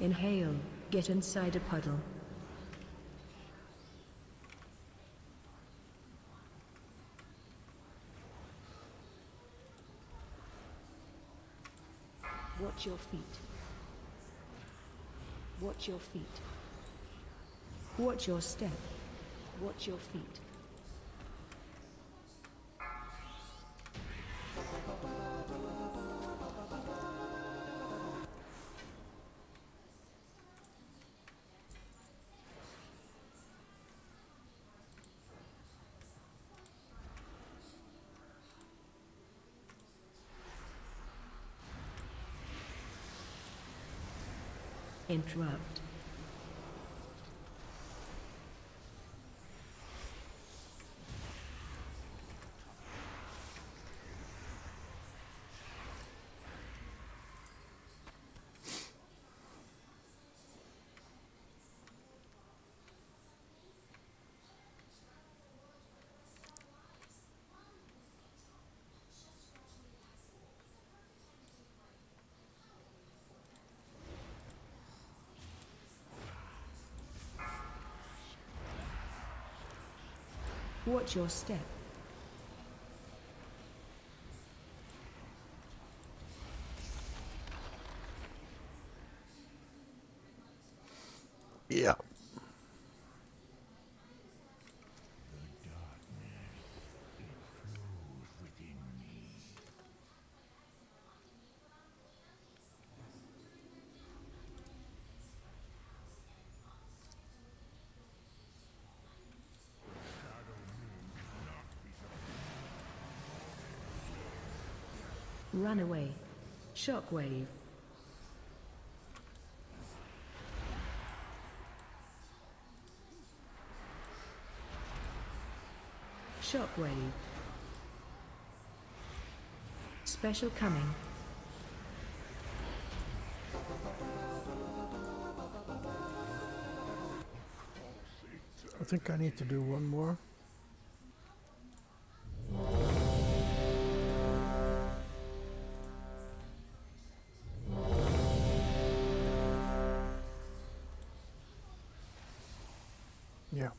Inhale. Get inside a puddle. Watch your feet. Watch your feet. Watch your step. Watch your feet. Interrupt. Watch your step. Yeah. Runaway. Shockwave. Shockwave. Special coming. I think I need to do one more. Yeah.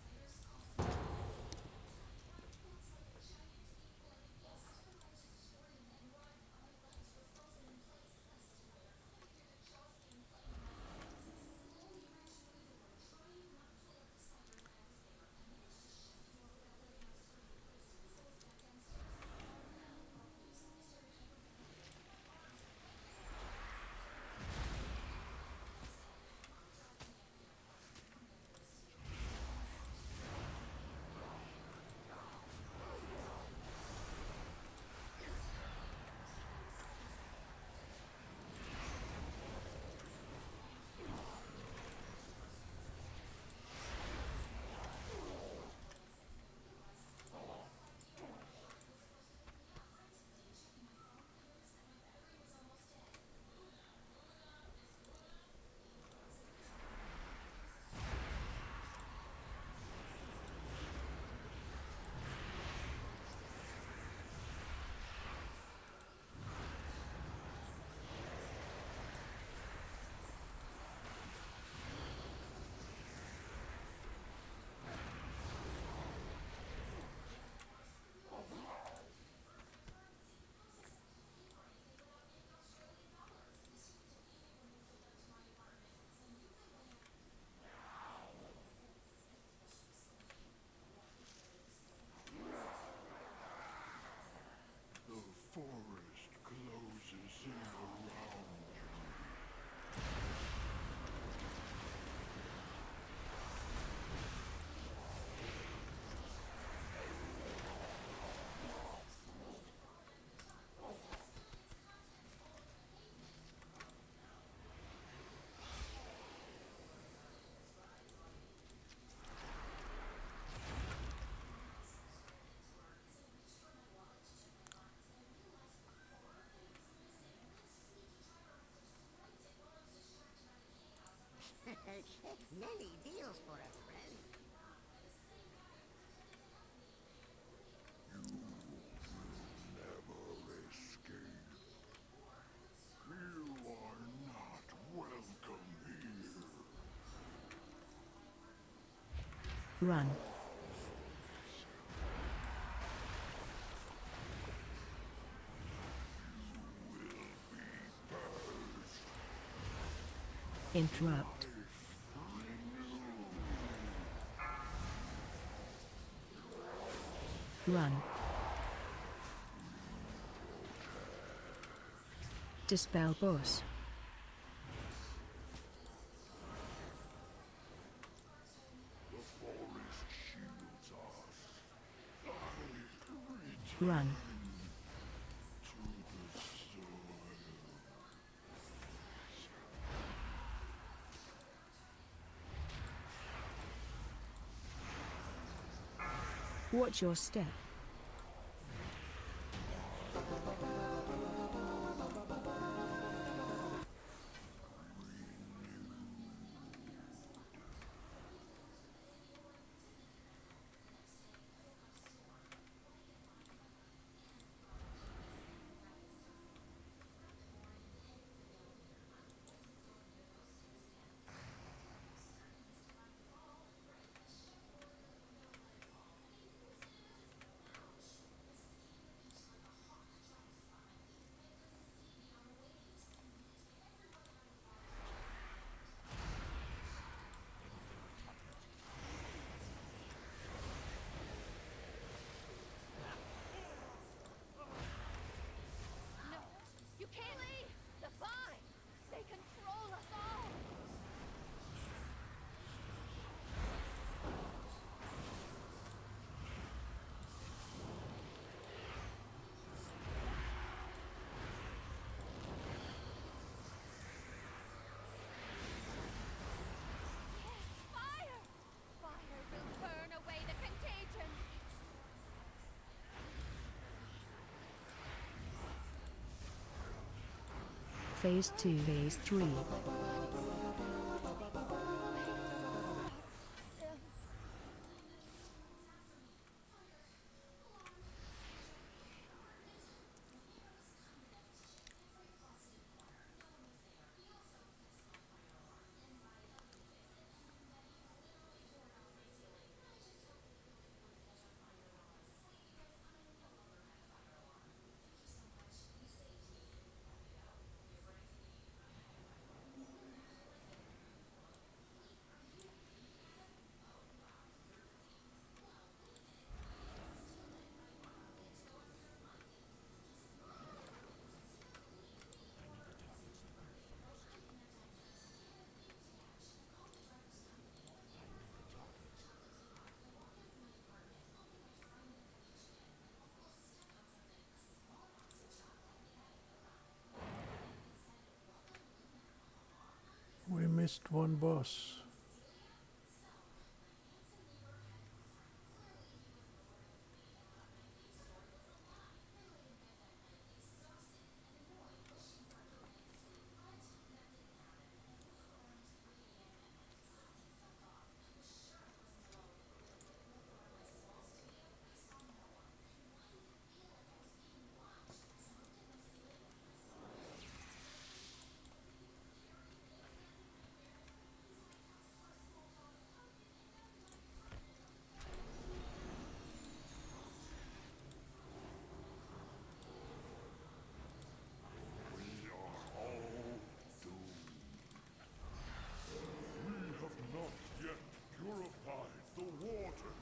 Forest closes in around you. Many deals for a friend. Never escape. You are not welcome here. Run. Interrupt. Run. Dispel boss. The forest shields us. Run. To the soil. Watch your step. No, you can't leave! The vine! They control us all! Fire! Fire will burn away the contagion! Phase 2, Phase 3. We missed one boss. We are all doomed. We have not yet purified the water.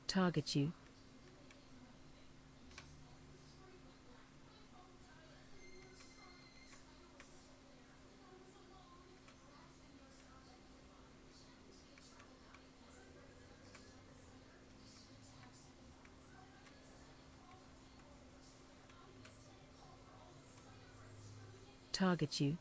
Target you. Target you.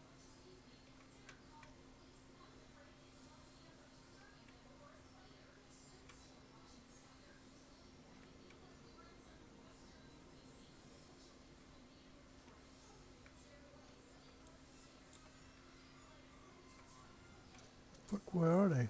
Fuck, where are they?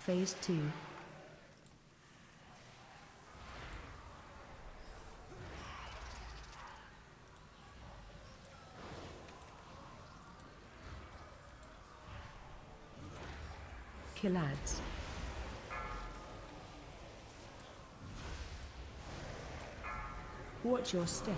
Phase 2. Killads. Watch your step.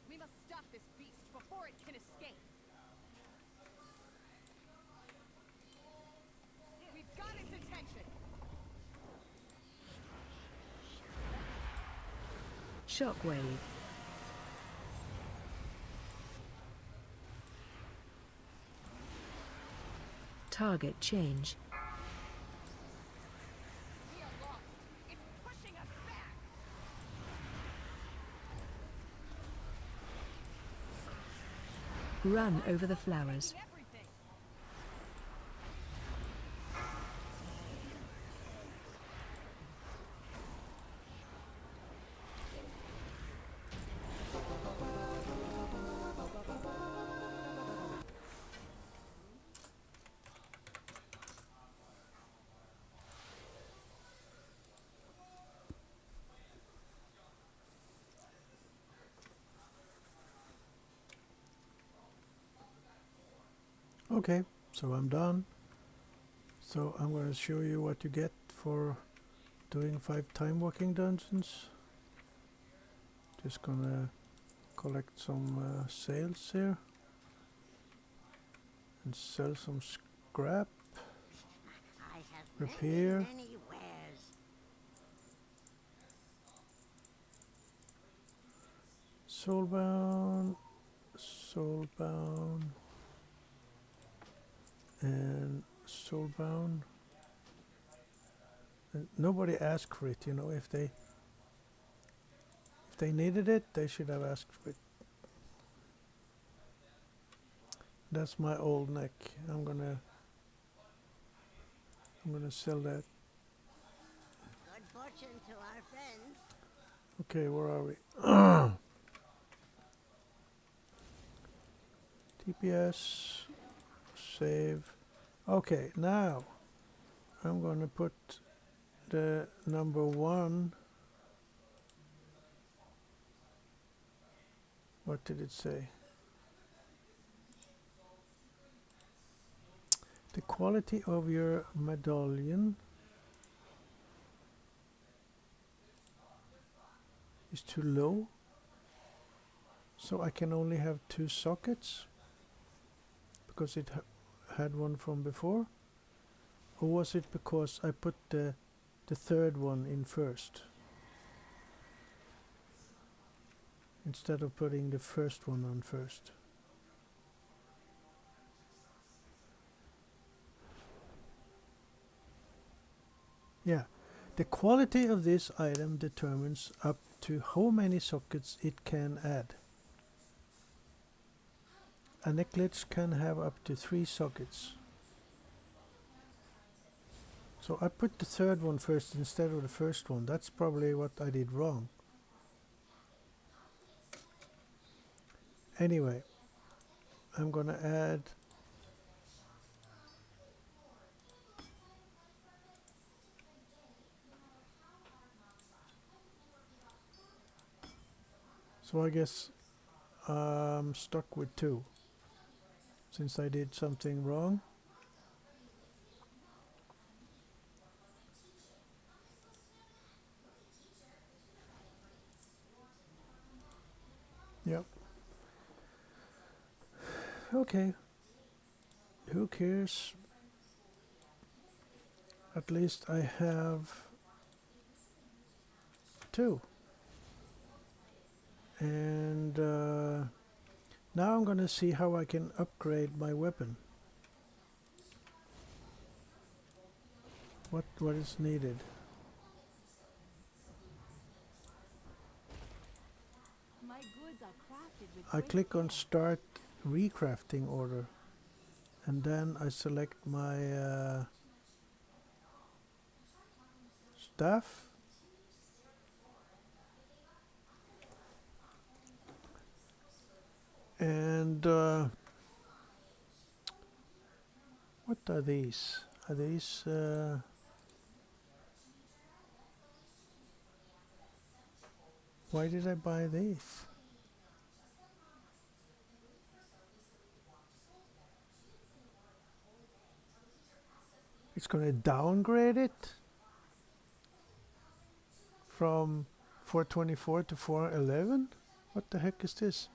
We must stop this beast before it can escape. We've got its attention. Shockwave. Target change. We are lost. It's pushing us back. Run over the flowers. Everything. Okay, so I'm done. So I'm going to show you what you get for doing 5 time walking dungeons. Just gonna collect some sales here and sell some scrap. I have Repair. many wares. Soulbound, soulbound, and soulbound. And nobody asked for it, you know. If they needed it, they should have asked for it. That's my old neck. I'm gonna sell that. Good fortune to our friends. Okay, where are we? TPS, save. Okay, now I'm going to put the number 1. What did it say? The quality of your medallion is too low, so I can only have 2 sockets because it had one from before, or was it because I put the third one in first instead of putting the first one on first? Yeah, the quality of this item determines up to how many sockets it can add. A necklace can have up to 3 sockets. So I put the third one first instead of the first one. That's probably what I did wrong. Anyway, I'm gonna add so I guess I'm stuck with 2 since I did something wrong. Yep. Okay. Who cares? At least I have 2. And now I'm going to see how I can upgrade my weapon. What is needed? My goods are crafted with I great click on care. start recrafting order, and then I select my staff. And what are these? Are these why did I buy these? It's going to downgrade it from 424 to 411? What the heck is this?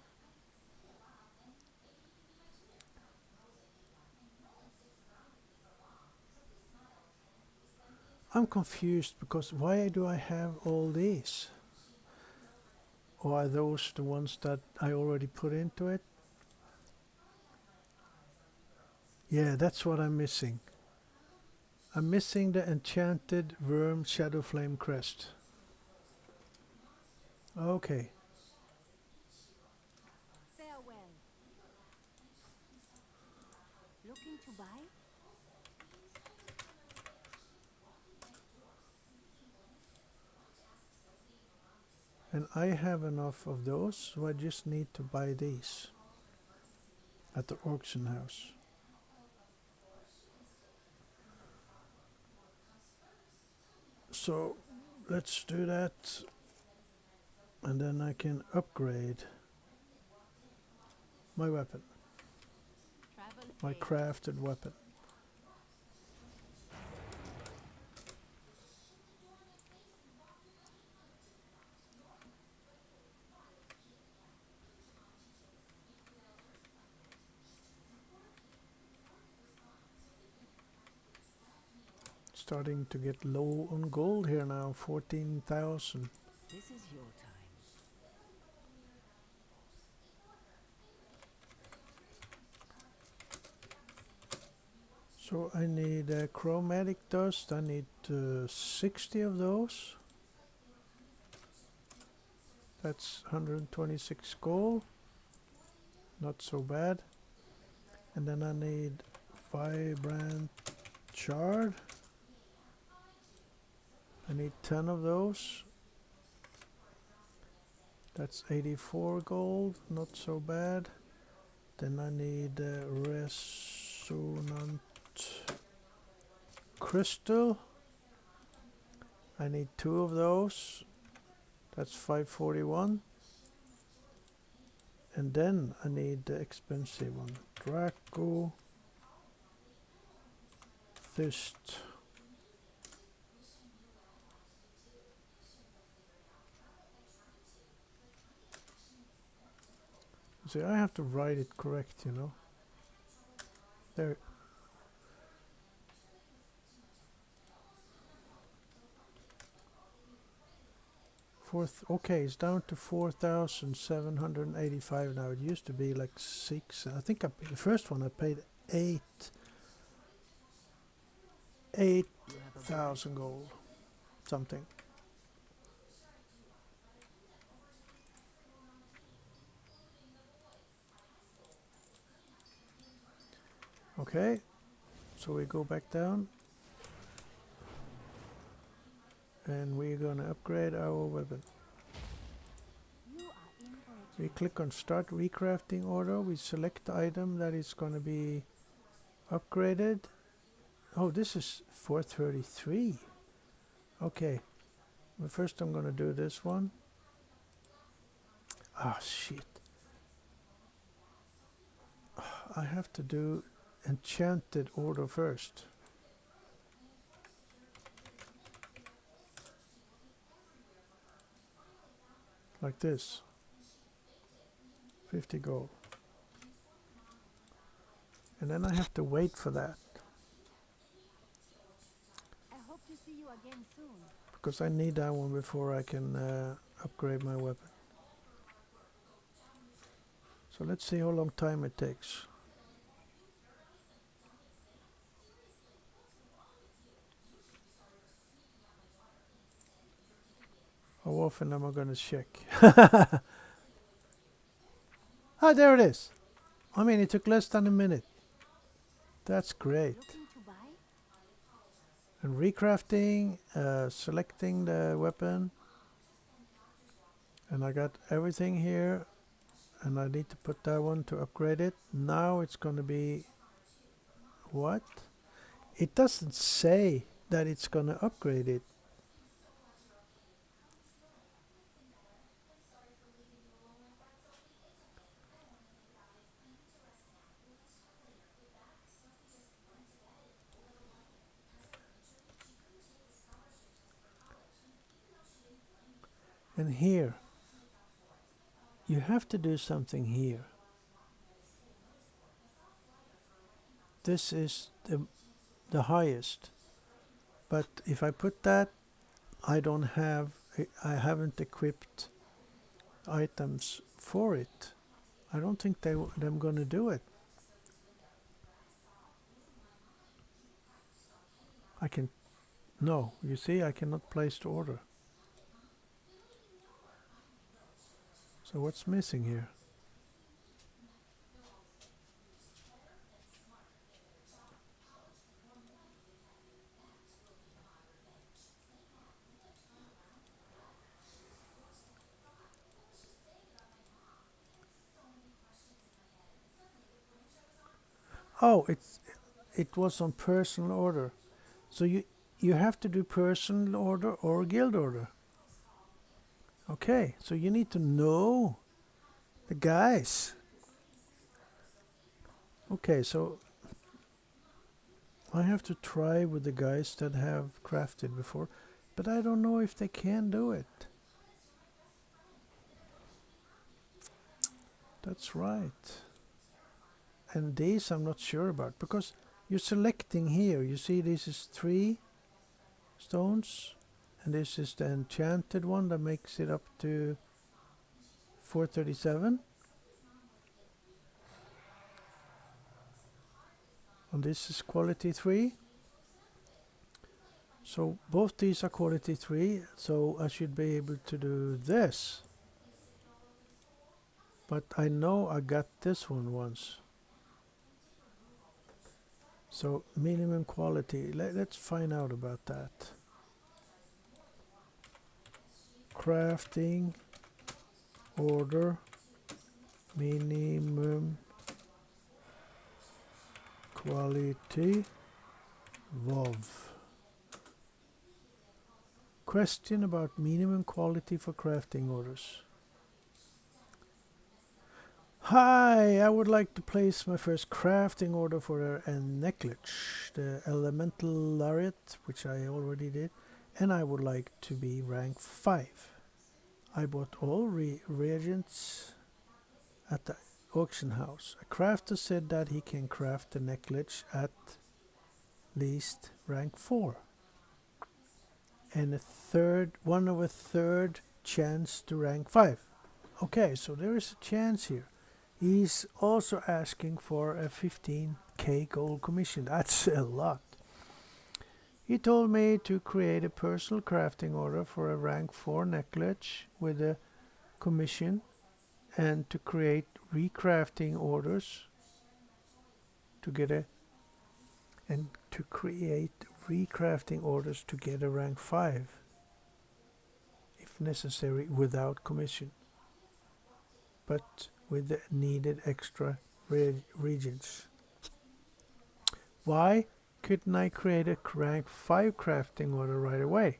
I'm confused because why do I have all these? Or are those the ones that I already put into it? Yeah, that's what I'm missing. I'm missing the enchanted worm shadow flame crest. Okay. Farewell. Looking to buy? And I have enough of those, so I just need to buy these at the auction house. So let's do that, and then I can upgrade my weapon, Travel my safe. crafted weapon. Starting to get low on gold here now, 14,000. This is your time. So I need chromatic dust. I need 60 of those. That's 126 gold. Not so bad. And then I need vibrant shard. I need 10 of those. That's 84 gold. Not so bad. Then I need resonant crystal. I need 2 of those. That's 541. And then I need the expensive one. Draco Fist. See, I have to write it correct, you know. There. Okay, it's down to 4,785 now. It used to be like 6. I think the first one I paid 8,000 gold, something. Okay, so we go back down, and we're gonna upgrade our weapon. You are in for a We treat. click on start recrafting order. We select the item that is going to be upgraded. Oh, this is 433. Okay, well, first I'm going to do this one. Ah, shit. I have to do enchanted order first. Like this. 50 gold. And then I have to wait for that, I hope to see you again soon. because I need that one before I can upgrade my weapon. So let's see how long time it takes. How often am I going to check? Ah, there it is. I mean, it took less than a minute. That's great. Looking to buy? And recrafting, selecting the weapon. And I got everything here. And I need to put that one to upgrade it. Now it's going to be... What? It doesn't say that it's going to upgrade it. And here, you have to do something here. This is the highest. but if I put that, I haven't equipped items for it. I don't think they're gonna do it. No, you see, I cannot place the order. So what's missing here? Oh, it was on personal order. So you have to do personal order or guild order. Okay, so you need to know the guys. Okay, so I have to try with the guys that have crafted before, but I don't know if they can do it. That's right. And these I'm not sure about, because you're selecting here. You see this is 3 stones, and this is the enchanted one that makes it up to 437. And this is quality 3. So both these are quality 3, so I should be able to do this. But I know I got this one once. So minimum quality, let's find out about that. Crafting order minimum quality WoW. Question about minimum quality for crafting orders. Hi, I would like to place my first crafting order for a necklace, the Elemental Lariat, which I already did, and I would like to be rank 5. I bought all reagents at the auction house. A crafter said that he can craft the necklace at least rank 4. And one of a third chance to rank 5. Okay, so there is a chance here. He's also asking for a 15k gold commission. That's a lot. He told me to create a personal crafting order for a rank 4 necklace with a commission, and to create recrafting orders to get a rank 5 if necessary without commission, but with the needed extra regions. Why couldn't I create a rank 5 crafting order right away?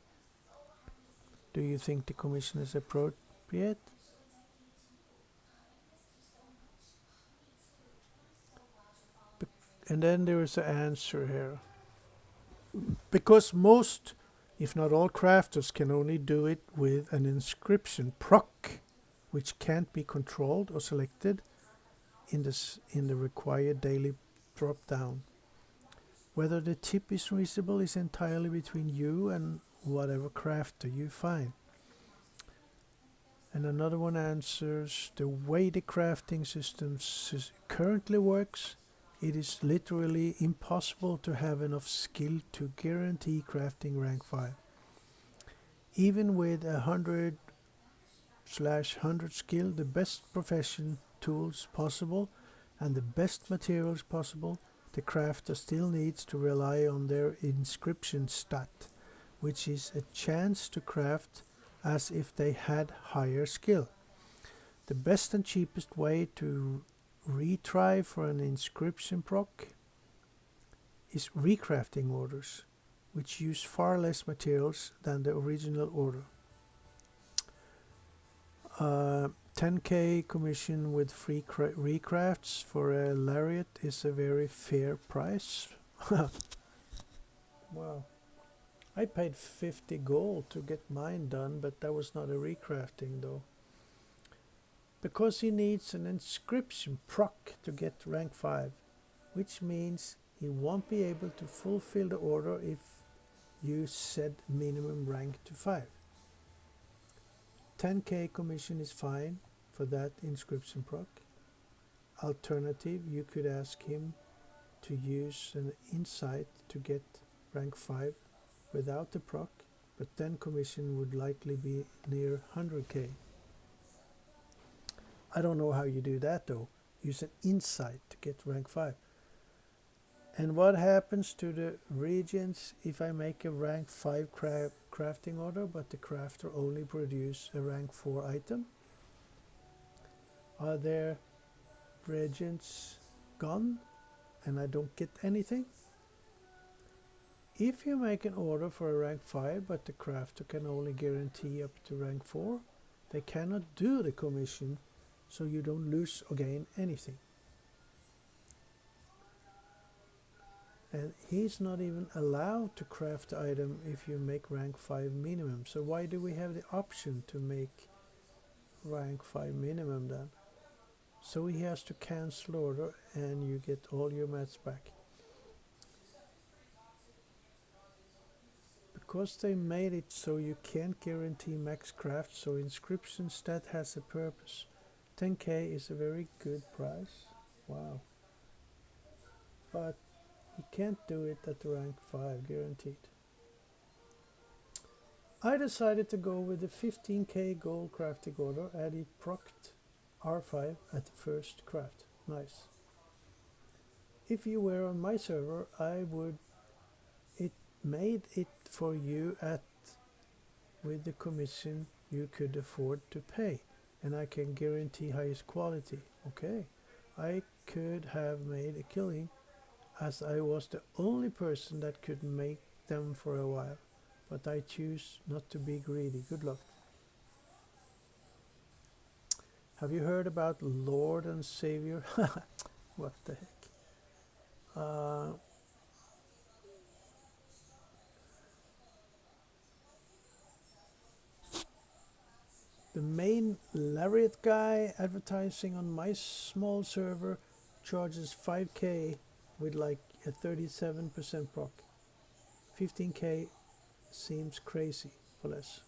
Do you think the commission is appropriate? And then there is an answer here. Because most, if not all, crafters can only do it with an inscription proc, which can't be controlled or selected in the required daily drop down. Whether the tip is reasonable is entirely between you and whatever crafter you find. And another one answers, the way the crafting system currently works, it is literally impossible to have enough skill to guarantee crafting rank 5. Even with 100/100 skill, the best profession tools possible and the best materials possible, the crafter still needs to rely on their inscription stat, which is a chance to craft as if they had higher skill. The best and cheapest way to retry for an inscription proc is recrafting orders, which use far less materials than the original order. 10k commission with free recrafts for a lariat is a very fair price. Wow. I paid 50 gold to get mine done, but that was not a recrafting though. Because he needs an inscription proc to get rank 5, which means he won't be able to fulfill the order if you set minimum rank to 5. 10k commission is fine for that inscription proc. Alternative, you could ask him to use an insight to get rank 5 without the proc, but then commission would likely be near 100k. I don't know how you do that though. Use an insight to get rank 5. And what happens to the reagents if I make a rank 5 crafting order but the crafter only produce a rank 4 item? Are their reagents gone and I don't get anything? If you make an order for a rank 5 but the crafter can only guarantee up to rank 4, they cannot do the commission, so you don't lose or gain anything. And he's not even allowed to craft the item if you make rank 5 minimum. So why do we have the option to make rank 5 minimum then? So he has to cancel order and you get all your mats back. Because they made it so you can't guarantee max craft, so inscription stat has a purpose. 10k is a very good price. Wow. But you can't do it at rank 5 guaranteed. I decided to go with the 15k gold crafting order and it procced R5 at the first craft. Nice. If you were on my server, I would it made it for you at with the commission you could afford to pay, and I can guarantee highest quality. Okay, I could have made a killing as I was the only person that could make them for a while, but I choose not to be greedy. Good luck. Have you heard about Lord and Savior? What the heck? The main Lariat guy advertising on my small server charges 5k with like a 37% proc. 15k seems crazy for less.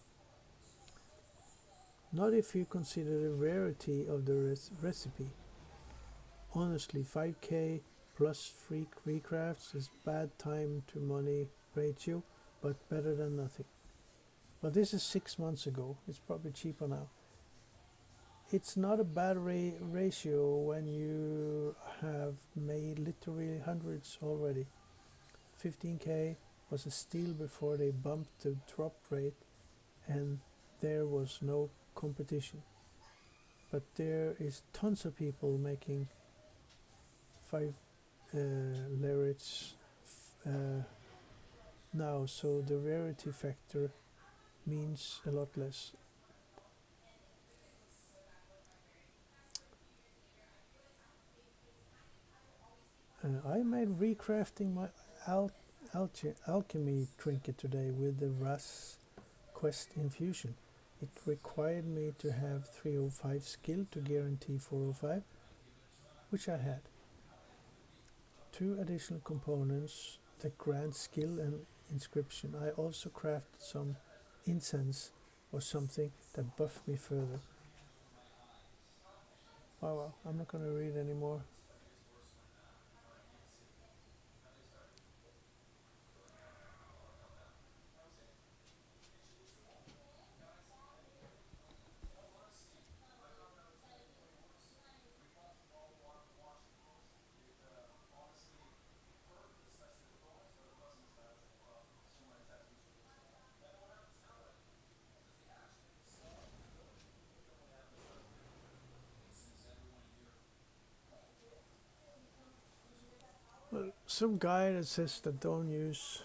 Not if you consider the rarity of the recipe. Honestly, 5k plus free recrafts is bad time to money ratio, but better than nothing. But this is 6 months ago. It's probably cheaper now. It's not a bad ratio when you have made literally hundreds already. 15k was a steal before they bumped the drop rate and there was no competition. But there is tons of people making 5 Lariats now, so the rarity factor means a lot less. I made recrafting my alchemy trinket today with the Ras quest infusion. It required me to have 305 skill to guarantee 405, which I had. 2 additional components that grant skill and inscription. I also crafted some incense or something that buffed me further. Oh well, I'm not going to read anymore. Well, some guy that says that don't use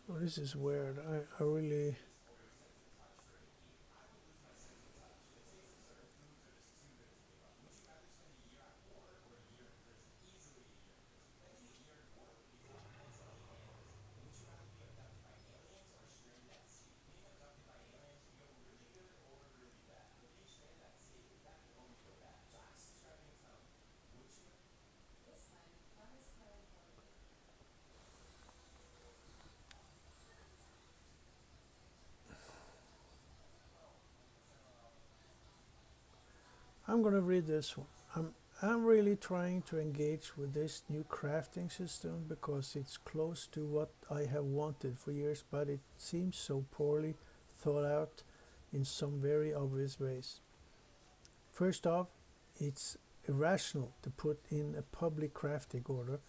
oh, this is weird. I really I'm gonna read this one. I'm really trying to engage with this new crafting system because it's close to what I have wanted for years, but it seems so poorly thought out in some very obvious ways. First off, it's irrational to put in a public crafting order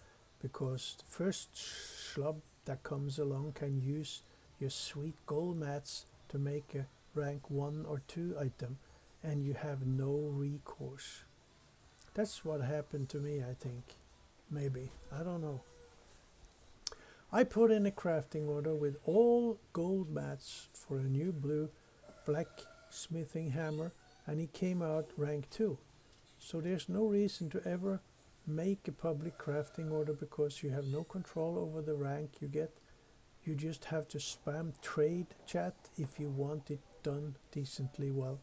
because the first schlub that comes along can use your sweet gold mats to make a rank 1 or 2 item and you have no recourse. That's what happened to me, I think. Maybe. I don't know. I put in a crafting order with all gold mats for a new blue blacksmithing hammer and he came out rank 2. So there's no reason to ever make a public crafting order because you have no control over the rank you get. You just have to spam trade chat if you want it done decently well.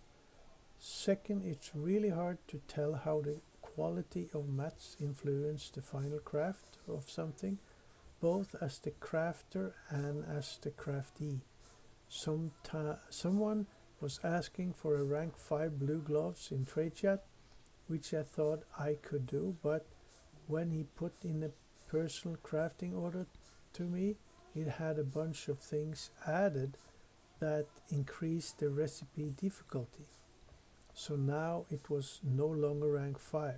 Second, it's really hard to tell how the quality of mats influence the final craft of something, both as the crafter and as the craftee. Someone was asking for a rank 5 blue gloves in trade chat, which I thought I could do, but when he put in a personal crafting order to me, it had a bunch of things added that increased the recipe difficulty. So now it was no longer rank 5,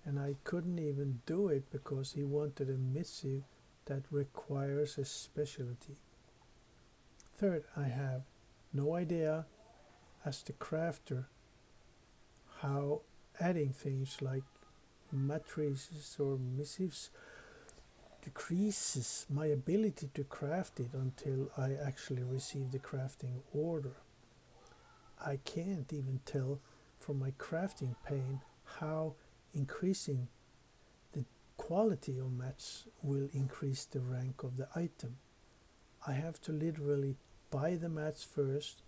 and I couldn't even do it because he wanted a missive that requires a specialty. Third, I have no idea as the crafter how adding things like matrices or missives decreases my ability to craft it until I actually receive the crafting order. I can't even tell from my crafting pane how increasing the quality of mats will increase the rank of the item. I have to literally buy the mats first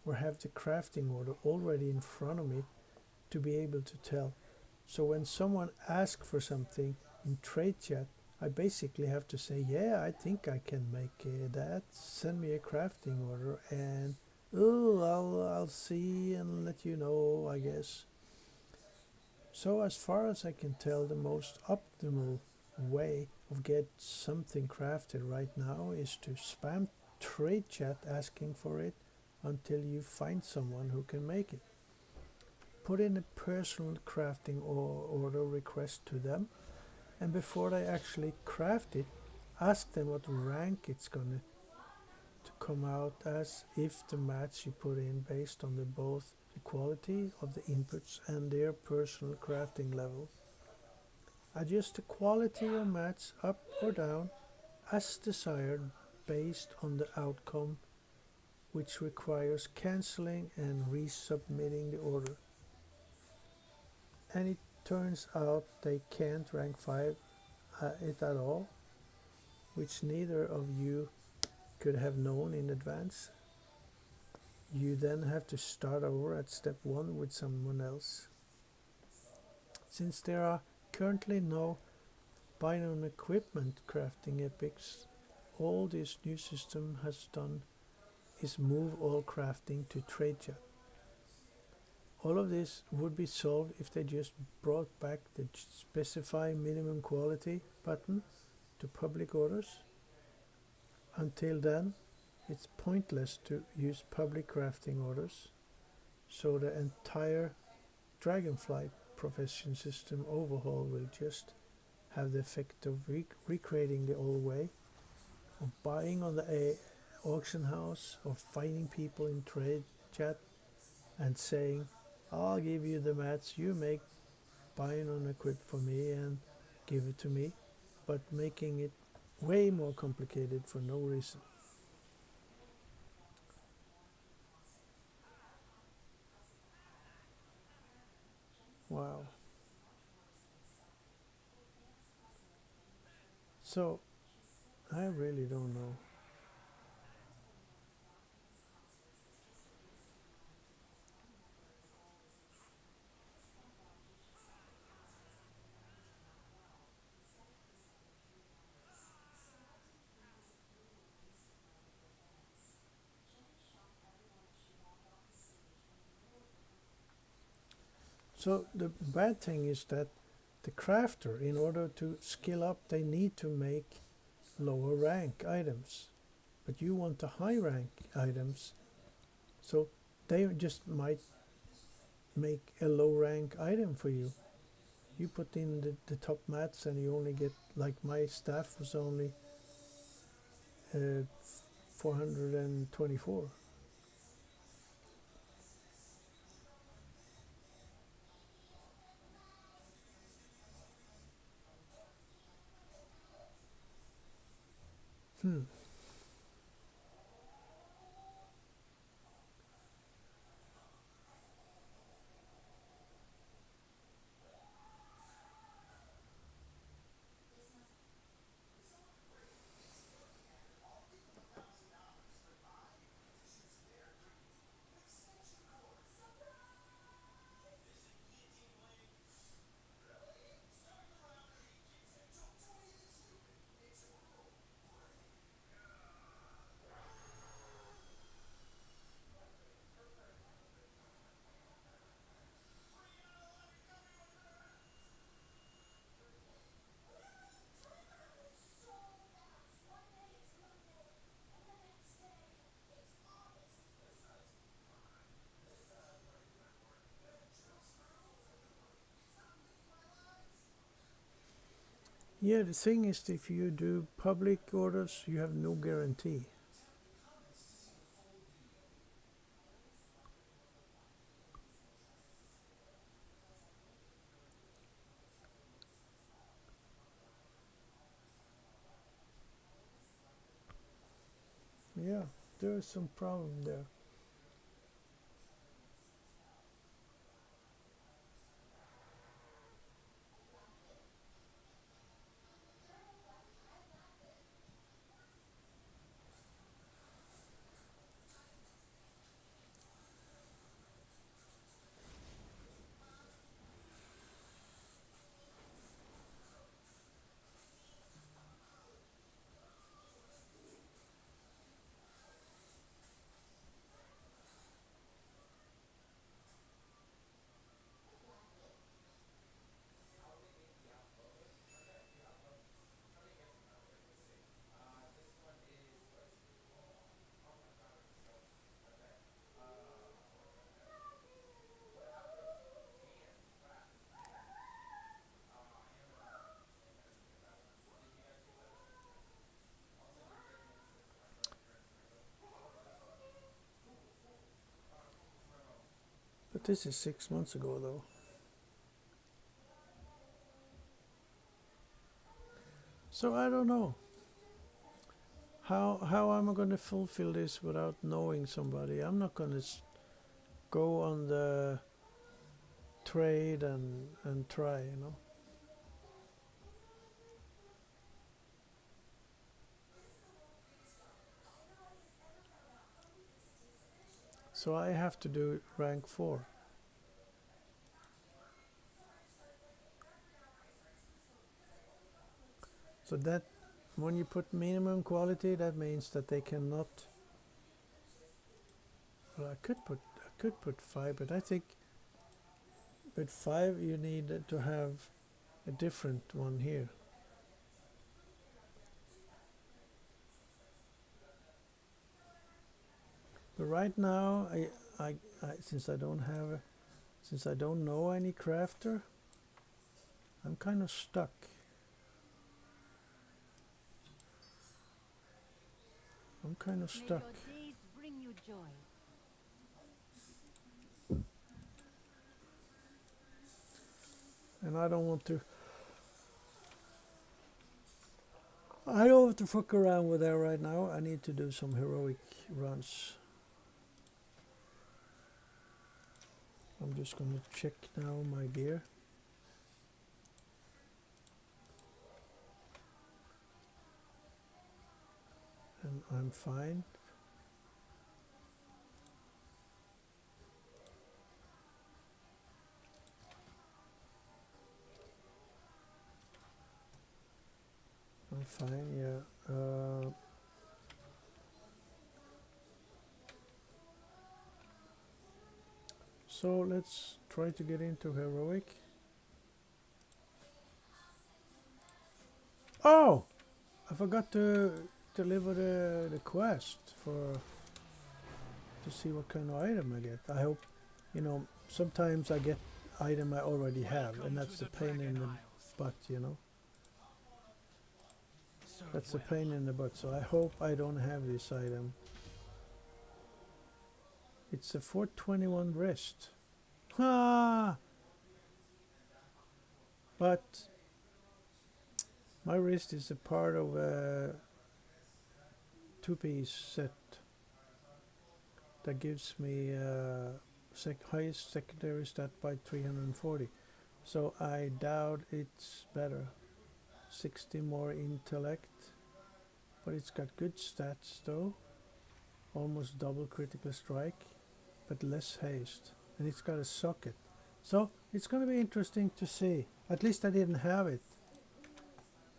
or have the crafting order already in front of me to be able to tell. So when someone asks for something in trade chat, I basically have to say, yeah, I think I can make that. Send me a crafting order and I'll see and let you know, I guess. So as far as I can tell, the most optimal way of get something crafted right now is to spam trade chat asking for it until you find someone who can make it. Put in a personal crafting order request to them, and before they actually craft it, ask them what rank it's gonna to come out as if the mats you put in based on both the quality of the inputs and their personal crafting level. Adjust the quality of mats up or down as desired based on the outcome, which requires cancelling and resubmitting the order. And it turns out they can't rank 5 it at all, which neither of you could have known in advance. You then have to start over at step 1 with someone else. Since there are currently no buying on equipment crafting epics, all this new system has done is move all crafting to trade chat. All of this would be solved if they just brought back the specify minimum quality button to public orders. Until then, it's pointless to use public crafting orders, so the entire Dragonflight profession system overhaul will just have the effect of recreating the old way of buying on the auction house, of finding people in trade chat and saying, I'll give you the mats you make buying on equip for me and give it to me, but making it way more complicated for no reason. Wow. So, I really don't know. So the bad thing is that the crafter, in order to skill up, they need to make lower rank items. But you want the high rank items, so they just might make a low rank item for you. You put in the top mats and you only get, like my staff was only 424. Yeah, the thing is, if you do public orders, you have no guarantee. Yeah, there is some problem there. But this is 6 months ago, though. So I don't know. How am I going to fulfill this without knowing somebody? I'm not going to go on the trade and try, you know. So I have to do rank 4. So that when you put minimum quality, that means that they cannot. Well, I could put 5, but I think with 5 you need to have a different one here. But right now, I since I don't know any crafter, I'm kind of stuck. I'm kind of stuck. May your days bring you joy. And I don't want to. I don't want to fuck around with that right now. I need to do some heroic runs. I'm just going to check now my gear. And I'm fine. I'm fine, yeah. So let's try to get into heroic. Oh! I forgot to deliver the quest for to see what kind of item I get. I hope, you know, sometimes I get item I already have, and that's a pain in the butt, you know. That's a pain in the butt, so I hope I don't have this item. It's a 421 wrist. Ah! But my wrist is a part of a two-piece set that gives me highest secondary stat by 340. So I doubt it's better. 60 more intellect, but it's got good stats though. Almost double critical strike, but less haste. And it's got a socket. So it's going to be interesting to see. At least I didn't have it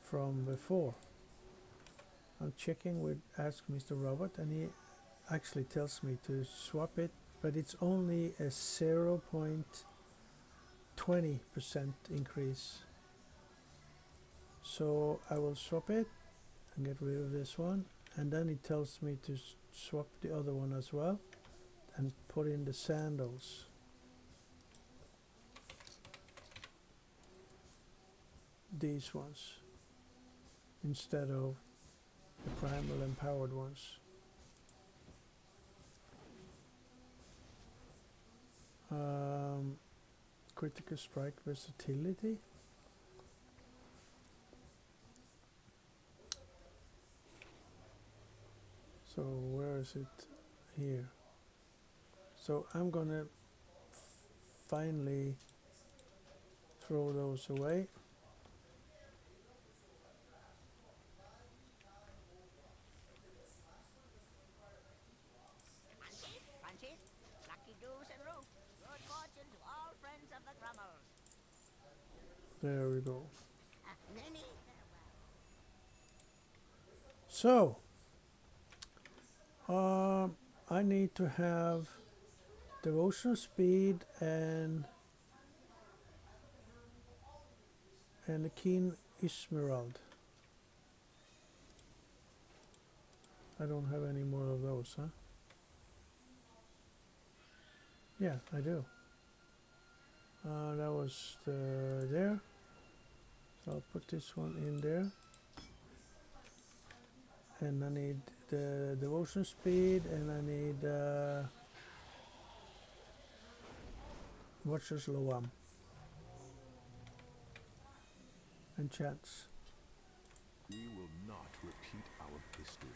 from before. I'm checking with Ask Mr. Robot, and he actually tells me to swap it, but it's only a 0.20% increase. So I will swap it and get rid of this one, and then it tells me to swap the other one as well and put in the sandals. These ones instead of the primal empowered ones. Critical strike versatility. So where is it? Here. So I'm gonna finally throw those away. Punches, lucky goose and roof. Good fortune to all friends of the Grummels. There we go. Many farewell. So I need to have devotional speed and a keen Emerald. I don't have any more of those, huh? Yeah, I do. That was there. So I'll put this one in there. And I need the devotion speed, and I need Watcher's Loam and chance. We will not repeat our history.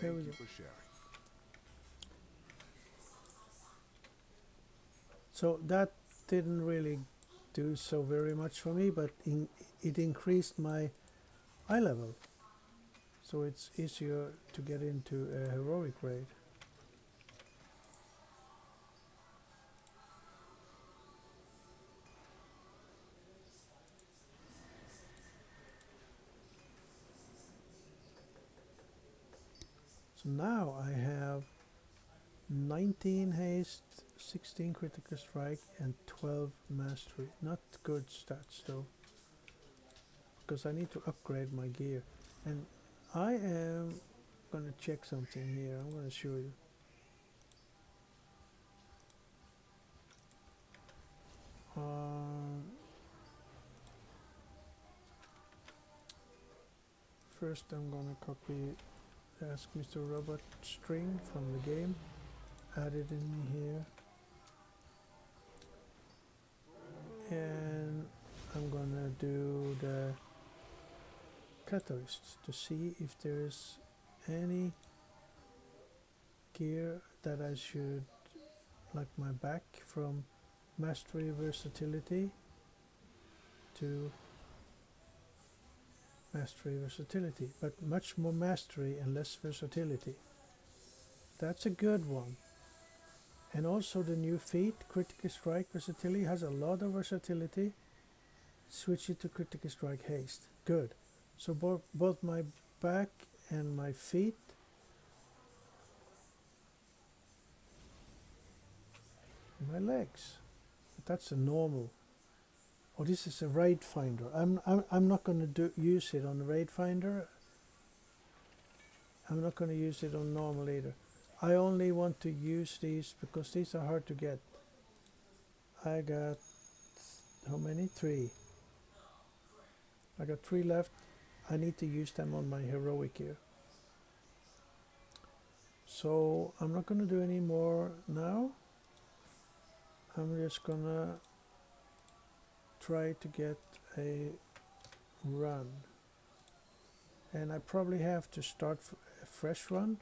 Thank you for sharing. So that didn't really do so very much for me, but it increased my eye level. So it's easier to get into a heroic raid. So now I have 19 haste, 16 critical strike, and 12 mastery. Not good stats though, because I need to upgrade my gear. And I am going to check something here. I'm going to show you. First I'm going to copy Ask Mr. Robot string from the game, add it in here, and I'm gonna do the catalyst to see if there's any gear that I should like my back from mastery versatility to mastery versatility, but much more mastery and less versatility. That's a good one. And also the new feat, critical strike versatility, has a lot of versatility. Switch it to critical strike haste. Good. So both my back and my feet and my legs. But that's a normal. Oh, this is a raid finder. I'm not going to use it on the raid finder. I'm not going to use it on normal either. I only want to use these because these are hard to get. I got how many? 3. I got 3 left. I need to use them on my heroic here. So I'm not going to do any more now. I'm just gonna try to get a run. And I probably have to start a fresh run.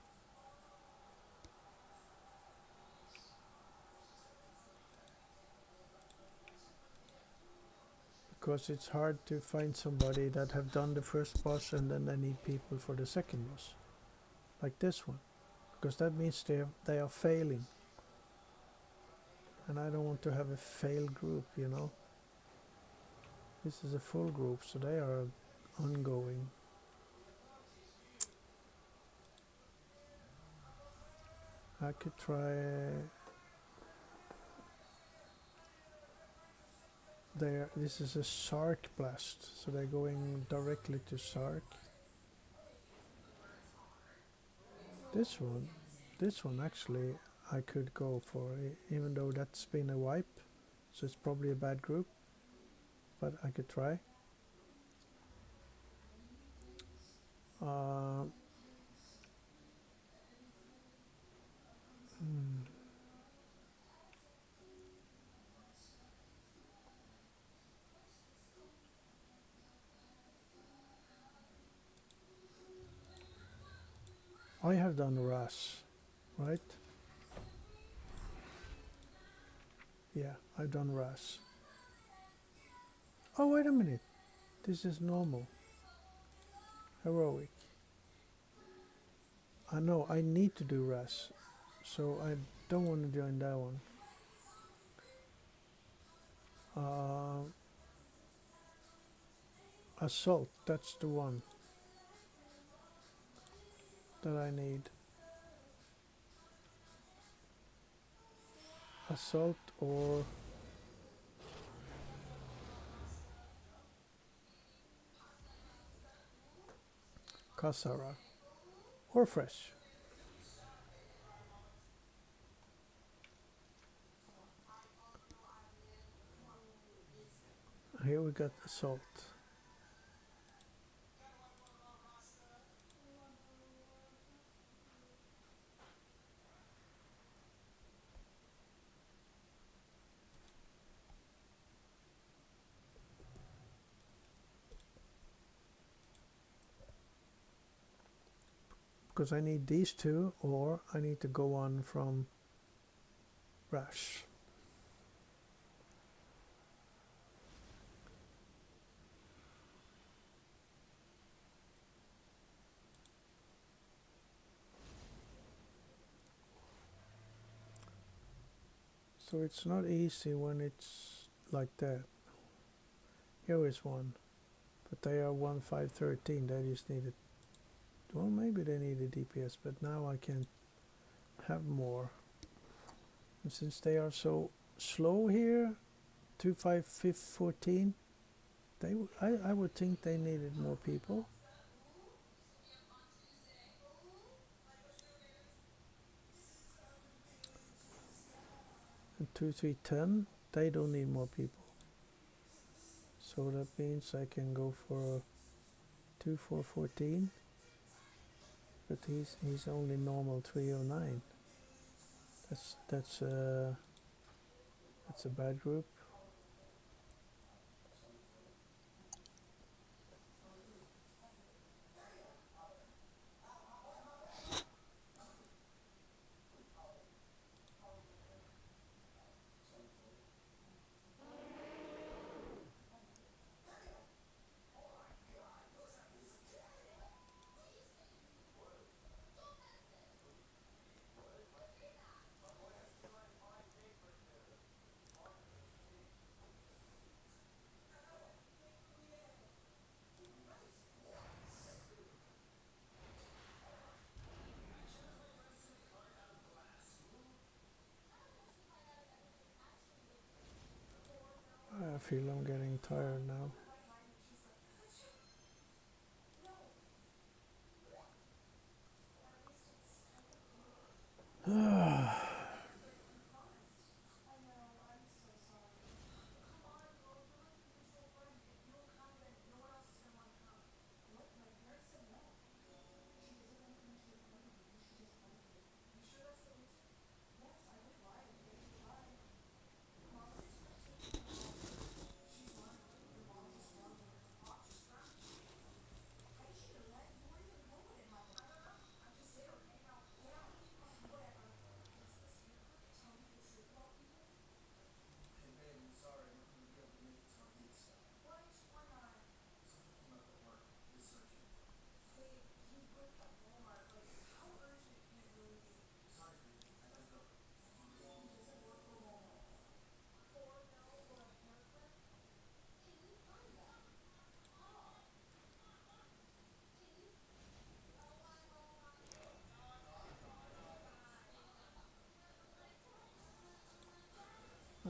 Because it's hard to find somebody that have done the first boss and then they need people for the second boss. Like this one. Because that means they are failing. And I don't want to have a failed group, you know. This is a full group, so they are ongoing. I could try there. This is a Sark blast, so they're going directly to Sark. This one actually I could go for, even though that's been a wipe, so it's probably a bad group, but I could try. I have done RAS, right? Yeah, I've done RAS. Oh, wait a minute. This is normal. Heroic. I know, I need to do RAS, so I don't want to join that one. Assault, that's the one that I need. Assault or Kasara or Fresh. Here we got Assault. Because I need these two, or I need to go on from Rash. So it's not easy when it's like that. Here is one, but they are 1-5-13. They just needed, well, maybe they needed DPS, but now I can have more. And since they are so slow here, 2-5-14, I would think they needed more people. And 2-3-10, they don't need more people. So that means I can go for 2-4-14. But he's only normal 309. That's a bad group. feel I'm getting tired now.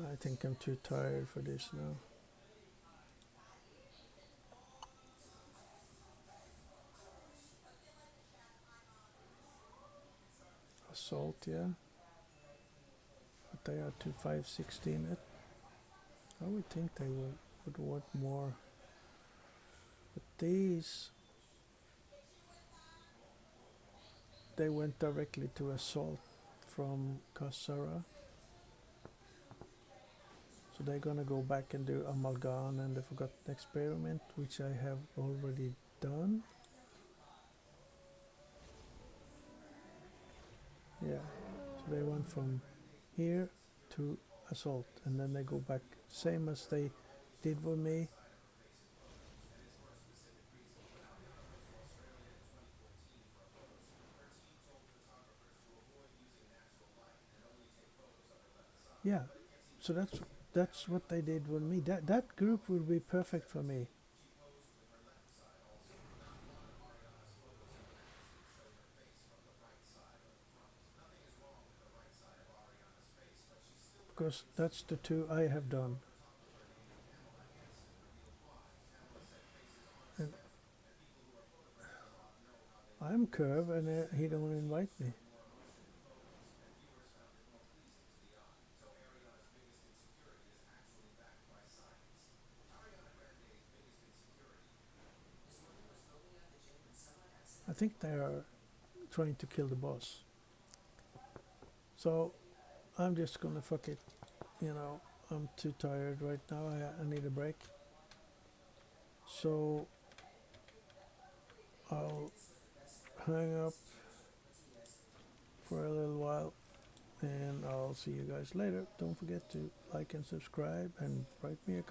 I think I'm too tired for this now. Assault, yeah. But they are to 516 it. I would think they would want more. But these, they went directly to assault from Kassara. So they're gonna go back and do Amalgam and the Forgotten Experiment, which I have already done. Yeah, so they went from here to assault, and then they go back, same as they did with me. Yeah, so that's what they did with me. That group will be perfect for me. Because that's the two I have done. And I'm Curve, and he don't invite me. I think they are trying to kill the boss. So I'm just gonna fuck it. You know, I'm too tired right now. I need a break. So I'll hang up for a little while, and I'll see you guys later. Don't forget to like and subscribe and write me a